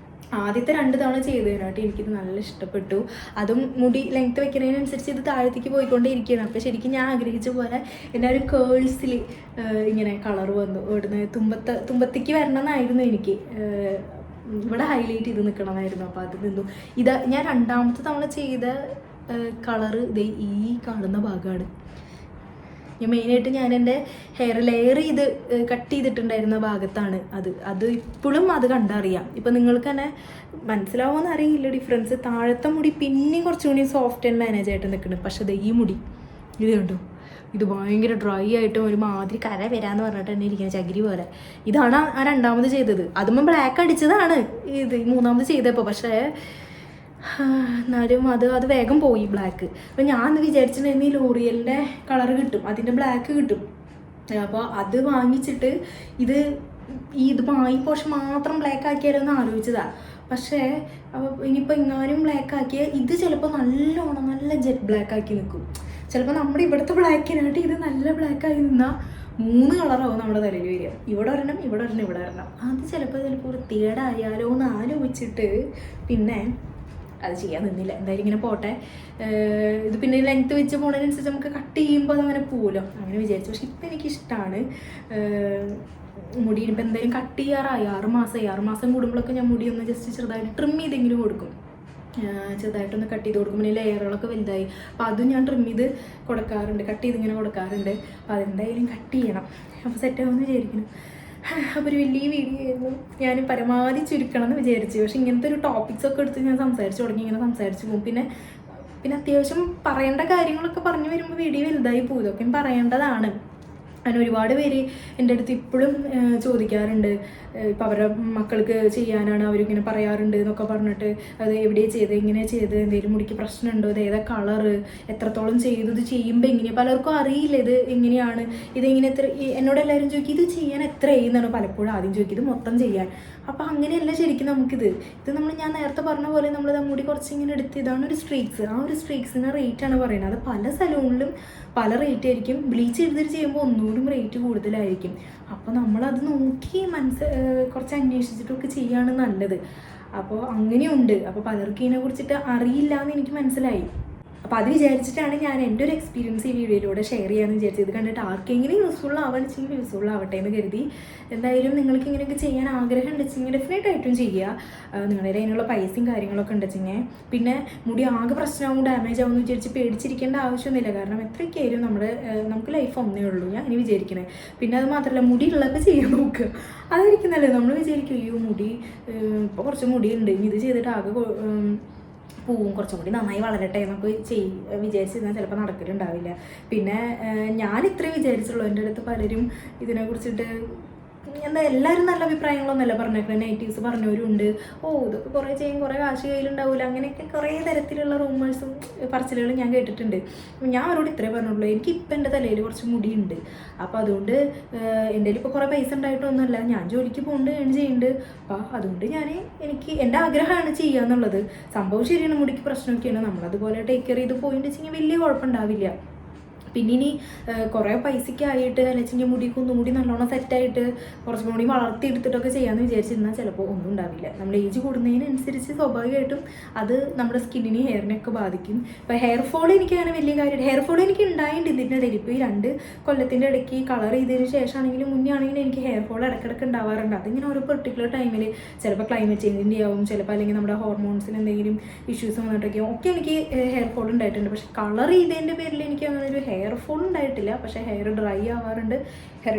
ആദ്യത്തെ 2 തവണ ചെയ്തതിനായിട്ട് എനിക്കിത് നല്ല ഇഷ്ടപ്പെട്ടു. അതും മുടി ലെങ്ത്ത് വെക്കുന്നതിനനുസരിച്ച് ഇത് താഴത്തേക്ക് പോയിക്കൊണ്ടേ ഇരിക്കുകയാണ്. അപ്പോൾ ശരിക്കും ഞാൻ ആഗ്രഹിച്ച പോലെ എൻ്റെ ഒരു കേൾസിൽ ഇങ്ങനെ കളർ വന്നു. ഇവിടുന്ന് തുമ്പത്തേക്ക് വരണമെന്നായിരുന്നു എനിക്ക്, ഇവിടെ ഹൈലൈറ്റ് ചെയ്ത് നിൽക്കണമായിരുന്നു. അപ്പോൾ അത് നിന്നു. ഞാൻ 2ാമത്തെ തവണ ചെയ്ത കളറ് ഇത് ഈ കാണുന്ന ഭാഗമാണ്. ഞാൻ എൻ്റെ ഹെയർ ലെയർ ചെയ്ത് കട്ട് ചെയ്തിട്ടുണ്ടായിരുന്ന ഭാഗത്താണ് അത് ഇപ്പോഴും അത് കണ്ടറിയാം. ഇപ്പം നിങ്ങൾക്ക് തന്നെ മനസ്സിലാവുമെന്ന് അറിയില്ല ഡിഫറൻസ്. താഴത്തെ മുടി പിന്നെയും കുറച്ചുകൂടി സോഫ്റ്റ് ആൻഡ് മാനേജ് ആയിട്ട് നിൽക്കണം. പക്ഷെ അത് ഈ മുടി ഇത് കണ്ടു, ഇത് ഭയങ്കര ഡ്രൈ ആയിട്ടും ഒരു മാതിരി കര വരാമെന്ന് പറഞ്ഞിട്ട് തന്നെ ഇരിക്കുന്ന ചകിരി പോലെ. ഇതാണ് ആ 2ാമത് ചെയ്തത്. അതുമ്പോൾ ബ്ലാക്ക് അടിച്ചതാണ് ഇത് 3ാമത് ചെയ്തപ്പോൾ. പക്ഷേ എന്നാലും അത് വേഗം പോയി ബ്ലാക്ക്. അപ്പോൾ ഞാൻ വിചാരിച്ചിട്ടുണ്ടായിരുന്നു ഈ ലോറിയലിൻ്റെ കളർ കിട്ടും, അതിൻ്റെ ബ്ലാക്ക് കിട്ടും. അപ്പോൾ അത് വാങ്ങിച്ചിട്ട് ഇത് മായി പോർഷൻ മാത്രം ബ്ലാക്ക് ആക്കിയാലോ എന്ന് ആലോചിച്ചതാണ്. പക്ഷേ അപ്പോൾ ഇനിയിപ്പോൾ എങ്ങാനും ബ്ലാക്ക് ആക്കിയാൽ ഇത് ചിലപ്പോൾ നല്ല ജെറ്റ് ബ്ലാക്ക് ആക്കി നിൽക്കും. ചിലപ്പോൾ നമ്മുടെ ഇവിടുത്തെ ബ്ലാക്കിനായിട്ട് ഇത് നല്ല ബ്ലാക്കായി നിന്നാൽ 3 കളറാവും നമ്മുടെ തലയിൽ വരിക. ഇവിടെ ഒരെണ്ണം, ഇവിടെ ഒരെണ്ണം, ഇവിടെ ഒരെണ്ണം. അത് ചിലപ്പോൾ വൃത്തികേടായാലോ എന്ന് ആലോചിച്ചിട്ട് പിന്നെ അത് ചെയ്യാൻ നിന്നില്ല. എന്തായാലും ഇങ്ങനെ പോട്ടെ. ഇത് പിന്നെ ലെങ്ത്ത് വെച്ച് പോകുന്നതിനനുസരിച്ച് നമുക്ക് കട്ട് ചെയ്യുമ്പോൾ അതങ്ങനെ പോവുമല്ലോ, അങ്ങനെ വിചാരിച്ചു. പക്ഷെ ഇപ്പം എനിക്കിഷ്ടമാണ്. മുടി ഇപ്പം എന്തായാലും കട്ട് ചെയ്യാറായി 6 മാസം കൂടുമ്പോഴൊക്കെ ഞാൻ മുടി ഒന്ന് ജസ്റ്റ് ചെറുതായിട്ട് ട്രിം ചെയ്തെങ്കിലും കൊടുക്കും. ചെറുതായിട്ടൊന്ന് കട്ട് ചെയ്ത് കൊടുക്കും. പിന്നെ ലെയറുകളൊക്കെ വലുതായി, അപ്പോൾ അതും ഞാൻ ട്രിം ചെയ്ത് കൊടുക്കാറുണ്ട്, കട്ട് ചെയ്തിങ്ങനെ കൊടുക്കാറുണ്ട്. അപ്പോൾ അതെന്തായാലും കട്ട് ചെയ്യണം. അപ്പോൾ സെറ്റാവുമെന്ന് വിചാരിക്കുന്നു. അപ്പോൾ ഒരു വലിയ വീഡിയോ ആയിരുന്നു. ഞാൻ പരമാവധി ചുരുക്കണം എന്ന് വിചാരിച്ചു. പക്ഷെ ഇങ്ങനത്തെ ഒരു ടോപ്പിക്സൊക്കെ എടുത്ത് ഞാൻ സംസാരിച്ച് തുടങ്ങി, ഇങ്ങനെ സംസാരിച്ച് പോകും. പിന്നെ അത്യാവശ്യം പറയേണ്ട കാര്യങ്ങളൊക്കെ പറഞ്ഞു വരുമ്പോൾ വീഡിയോ വലുതായി പോകും. ഇതൊക്കെ പറയേണ്ടതാണ്. അങ്ങനെ ഒരുപാട് പേര് എൻ്റെ അടുത്ത് ഇപ്പോഴും ചോദിക്കാറുണ്ട്. ഇപ്പം അവരുടെ മക്കൾക്ക് ചെയ്യാനാണ് അവരിങ്ങനെ പറയാറുണ്ട് എന്നൊക്കെ പറഞ്ഞിട്ട്, അത് എവിടെയാണ് ചെയ്ത്, എങ്ങനെയാണ് ചെയ്ത്, എന്തെങ്കിലും മുടിക്ക് പ്രശ്നമുണ്ടോ, ഇത് ഏതാ കളറ്, എത്രത്തോളം ചെയ്തു, ഇത് ചെയ്യുമ്പോൾ എങ്ങനെയാണ്, പലർക്കും അറിയില്ല ഇത് എങ്ങനെയാണ്, ഇതെങ്ങനെ എത്ര, എന്നോട് എല്ലാവരും ചോദിക്കും ഇത് ചെയ്യാൻ എത്ര ചെയ്യുന്നതാണ് പലപ്പോഴും ആദ്യം ചോദിക്കും, ഇത് മൊത്തം ചെയ്യാൻ. അപ്പോൾ അങ്ങനെയല്ല ശരിക്കും നമുക്കിത് ഞാൻ നേരത്തെ പറഞ്ഞ പോലെ നമ്മൾ മുടി കുറച്ചിങ്ങനെ എടുത്ത്, ഇതാണ് ഒരു സ്ട്രീക്സ്, ആ ഒരു സ്ട്രീക്സിന് റേറ്റാണ് പറയുന്നത്. അത് പല സലൂണിലും പല റേറ്റ് ആയിരിക്കും. ബ്ലീച്ച് ചെയ്തിട്ട് ചെയ്യുമ്പോൾ ഒന്നുകൂടി റേറ്റ് കൂടുതലായിരിക്കും. അപ്പോൾ നമ്മളത് നോക്കി കുറച്ച് അന്വേഷിച്ചിട്ടൊക്കെ ചെയ്യാണ് നല്ലത്. അപ്പോൾ അങ്ങനെയുണ്ട്. അപ്പോൾ പലർക്കും ഇതിനെക്കുറിച്ചിട്ട് അറിയില്ല എന്ന് എനിക്ക് മനസ്സിലായി. അപ്പോൾ അത് വിചാരിച്ചിട്ടാണ് ഞാൻ എൻ്റെ ഒരു എക്സ്പീരിയൻസ് ഈ വീഡിയോയിലൂടെ ഷെയർ ചെയ്യാമെന്ന് വിചാരിച്ചത്. ഇത് കണ്ടിട്ട് ആർക്കെങ്കിലും യൂസ്ഫുൾ ആവണമെങ്കിൽ യൂസ്ഫുൾ ആവട്ടെ എന്ന് കരുതി. എന്തായാലും നിങ്ങൾക്ക് ഇങ്ങനെയൊക്കെ ചെയ്യാൻ ആഗ്രഹം ഉണ്ടെങ്കിൽ ഡെഫിനറ്റായിട്ടും ചെയ്യുക. നിങ്ങളുടെ അതിനുള്ള പൈസയും കാര്യങ്ങളൊക്കെ ഉണ്ടെങ്കിൽ. പിന്നെ മുടി ആകെ പ്രശ്നമാവും, ഡാമേജ് ആവുമെന്ന് വിചാരിച്ച് പേടിച്ചിരിക്കേണ്ട ആവശ്യമൊന്നുമില്ല. കാരണം എത്രയൊക്കെയായാലും നമുക്ക് ലൈഫ് ഒന്നേ ഉള്ളൂ, ഞാൻ അങ്ങനെ വിചാരിക്കണേ. പിന്നെ അത് മാത്രമല്ല, മുടി ഉള്ളപ്പോൾ ചെയ്യാൻ നോക്കുക, അതായിരിക്കും നല്ലത്. നമ്മൾ വിചാരിക്കും അയ്യോ മുടി ഇപ്പോൾ കുറച്ച് മുടിയുണ്ട്, ഇനി ഇത് ചെയ്തിട്ട് ആകെ പൂവും, കുറച്ചും കൂടി നന്നായി വളരട്ടെ എന്നൊക്കെ വിചാരിച്ചിരുന്നാൽ ചിലപ്പോൾ നടക്കലുണ്ടാവില്ല. പിന്നെ ഞാൻ ഇത്രയും വിചാരിച്ചുള്ളൂ. എൻ്റെ അടുത്ത് പലരും ഇതിനെക്കുറിച്ചിട്ട് എല്ലാവരും നല്ല അഭിപ്രായങ്ങളൊന്നുമല്ല പറഞ്ഞേക്കുന്നത്. നെഗറ്റീവ്സ് പറഞ്ഞവരുണ്ട്. ഇതൊക്കെ കുറേ ചെയ്യും, കുറേ കാശ് കയ്യിലുണ്ടാവില്ല, അങ്ങനെയൊക്കെ കുറേ തരത്തിലുള്ള റൂമേഴ്സും പറച്ചിലുകളും ഞാൻ കേട്ടിട്ടുണ്ട്. ഞാൻ അവരോട് ഇത്രേ പറഞ്ഞുള്ളൂ, എനിക്കിപ്പോൾ എൻ്റെ തലയിൽ കുറച്ച് മുടിയുണ്ട്. അപ്പോൾ അതുകൊണ്ട് എൻ്റെ കയ്യിൽ ഇപ്പോൾ കുറേ പൈസ ഉണ്ടായിട്ടൊന്നുമല്ല, ഞാൻ ജോലിക്ക് പോകുന്നുണ്ട്, ഏൺ ചെയ്യുന്നുണ്ട്. അപ്പോൾ അതുകൊണ്ട് എനിക്ക് എൻ്റെ ആഗ്രഹമാണ് ചെയ്യുക എന്നുള്ളത്. സംഭവം ശരിയാണ്, മുടിക്ക് പ്രശ്നമൊക്കെയാണ്. നമ്മളതുപോലെ ടേക്ക് കെയർ ചെയ്ത് പോയിട്ട് വെച്ചെങ്കിൽ വലിയ കുഴപ്പമുണ്ടാവില്ല. പിന്നെ ഇനി കുറേ പൈസയ്ക്കായിട്ട് അല്ലെങ്കിൽ മുടിക്ക് ഒന്നും കൂടി നല്ലോണം സെറ്റായിട്ട് കുറച്ചും കൂടി വളർത്തിയെടുത്തിട്ടൊക്കെ ചെയ്യാമെന്ന് വിചാരിച്ചിരുന്നാൽ ചിലപ്പോൾ ഒന്നും ഉണ്ടാവില്ല. നമ്മൾ ഏജ് കൂടുന്നതിനനുസരിച്ച് സ്വാഭാവികമായിട്ടും അത് നമ്മുടെ സ്കിന്നിനെയും ഹെയറിനെയൊക്കെ ബാധിക്കും. ഇപ്പോൾ ഹെയർ ഫോൾ എനിക്ക് അങ്ങനെ വലിയ കാര്യമായിട്ട് ഹെയർ ഫോൾ എനിക്ക് ഉണ്ടായിട്ടുണ്ട് ഇതിൻ്റെ ഇടയിൽ. ഇപ്പോൾ ഈ 2 കൊല്ലത്തിൻ്റെ ഇടയ്ക്ക് കളർ ചെയ്തതിന് ശേഷമാണെങ്കിലും മുന്നേ ആണെങ്കിലും എനിക്ക് ഹെയർ ഫോൾ ഇടയ്ക്കിടയ്ക്ക് ഉണ്ടാവാറുണ്ട്. അതിങ്ങനെ ഒരു പെർട്ടിക്കുലർ ടൈമിൽ ചിലപ്പോൾ ക്ലൈമറ്റ് ചേഞ്ചിൻ്റെ ആവും, ചിലപ്പോൾ അല്ലെങ്കിൽ നമ്മുടെ ഹോർമോൺസിന് എന്തെങ്കിലും ഇഷ്യൂസ് വന്നിട്ടൊക്കെ എനിക്ക് ഹെയർ ഫോൾ ഉണ്ടായിട്ടുണ്ട്. പക്ഷേ കളർ ചെയ്തതിൻ്റെ പേരിൽ എനിക്ക് അങ്ങനെ ഒരു ഹെയർ ഫോൾ ഉണ്ടായിട്ടില്ല. പക്ഷേ ഹെയർ ഡ്രൈ ആവാറുണ്ട്, ഹെയർ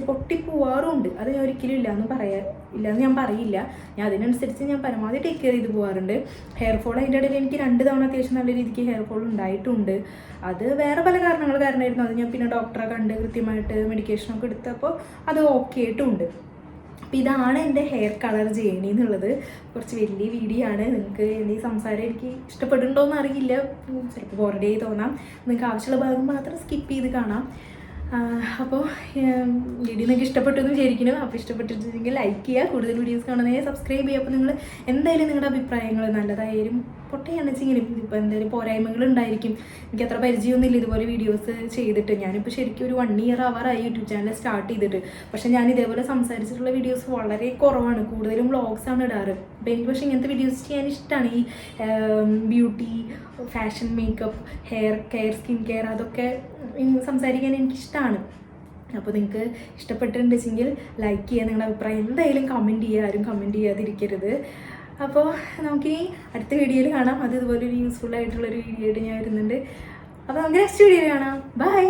പൊട്ടിപ്പോവാറുണ്ട്. അത് ഞാൻ ഒരിക്കലും ഇല്ലയെന്ന് ഞാൻ പറയില്ല. ഞാൻ അതിനനുസരിച്ച് ഞാൻ പരമാവധി ടേക്ക് കെയർ ചെയ്ത് പോകാറുണ്ട്. ഹെയർ ഫോൾ അതിൻ്റെ ഇടയിൽ എനിക്ക് 2 തവണ അത്യാവശ്യം നല്ല രീതിക്ക് ഹെയർ ഫോൾ ഉണ്ടായിട്ടുണ്ട്. അത് വേറെ പല കാരണമായിരുന്നു. അത് ഞാൻ പിന്നെ ഡോക്ടറെ കണ്ട് കൃത്യമായിട്ട് മെഡിക്കേഷനൊക്കെ എടുത്തപ്പോൾ അത് ഓക്കെ ആയിട്ടുമുണ്ട്. അപ്പോൾ ഇതാണ് എൻ്റെ ഹെയർ കളർ ജേണി എന്നുള്ളത്. കുറച്ച് വലിയ വീഡിയോ ആണ്. നിങ്ങൾക്ക് എൻ്റെ ഈ സംസാരം എനിക്ക് ഇഷ്ടപ്പെടുന്നുണ്ടോയെന്ന് അറിയില്ല, ചിലപ്പോൾ ബോറഡേ തോന്നാം. നിങ്ങൾക്ക് ആവശ്യമുള്ള ഭാഗം മാത്രം സ്കിപ്പ് ചെയ്ത് കാണാം. അപ്പോൾ വീഡിയോ നിങ്ങൾക്ക് ഇഷ്ടപ്പെട്ടു എന്ന് വിചാരിക്കുന്നു. അപ്പോൾ ഇഷ്ടപ്പെട്ടിട്ടുണ്ടെങ്കിൽ ലൈക്ക് ചെയ്യുക, കൂടുതൽ വീഡിയോസ് കാണുന്നതിന് സബ്സ്ക്രൈബ് ചെയ്യുക. അപ്പോൾ നിങ്ങൾ എന്തായാലും നിങ്ങളുടെ അഭിപ്രായങ്ങൾ നല്ലതായാലും പൊട്ടയാണെച്ചെങ്കിലും ഇപ്പോൾ എന്തായാലും പോരായ്മകൾ ഉണ്ടായിരിക്കും. എനിക്ക് അത്ര പരിചയമൊന്നുമില്ല ഇതുപോലെ വീഡിയോസ് ചെയ്തിട്ട്. ഞാനിപ്പോൾ ശരിക്കും ഒരു 1 ഇയർ ആവാറായി യൂട്യൂബ് ചാനൽ സ്റ്റാർട്ട് ചെയ്തിട്ട്. പക്ഷേ ഞാൻ ഇതേപോലെ സംസാരിച്ചിട്ടുള്ള വീഡിയോസ് വളരെ കുറവാണ്, കൂടുതലും വ്ളോഗ്സാണ് ഇടാറ്. അപ്പോൾ എനിക്ക് പക്ഷേ ഇങ്ങനത്തെ വീഡിയോസ് ചെയ്യാൻ ഇഷ്ടമാണ്. ഈ beauty, fashion, makeup, hair care, skin care അതൊക്കെ സംസാരിക്കാൻ എനിക്കിഷ്ടമാണ്. അപ്പോൾ നിങ്ങൾക്ക് ഇഷ്ടപ്പെട്ടിട്ടുണ്ടെങ്കിൽ ലൈക്ക് ചെയ്യുക, നിങ്ങളുടെ അഭിപ്രായം എന്തായാലും കമൻറ്റ് ചെയ്യുക, ആരും കമൻറ്റ് ചെയ്യാതിരിക്കരുത്. അപ്പോൾ നമുക്കിനി അടുത്ത വീഡിയോയിൽ കാണാം. അത് ഇതുപോലൊരു യൂസ്ഫുൾ ആയിട്ടുള്ളൊരു വീഡിയോ ആയിട്ട് ഞാൻ വരുന്നുണ്ട്. അപ്പോൾ നമുക്ക് നെക്സ്റ്റ് വീഡിയോയിൽ കാണാം. ബൈ.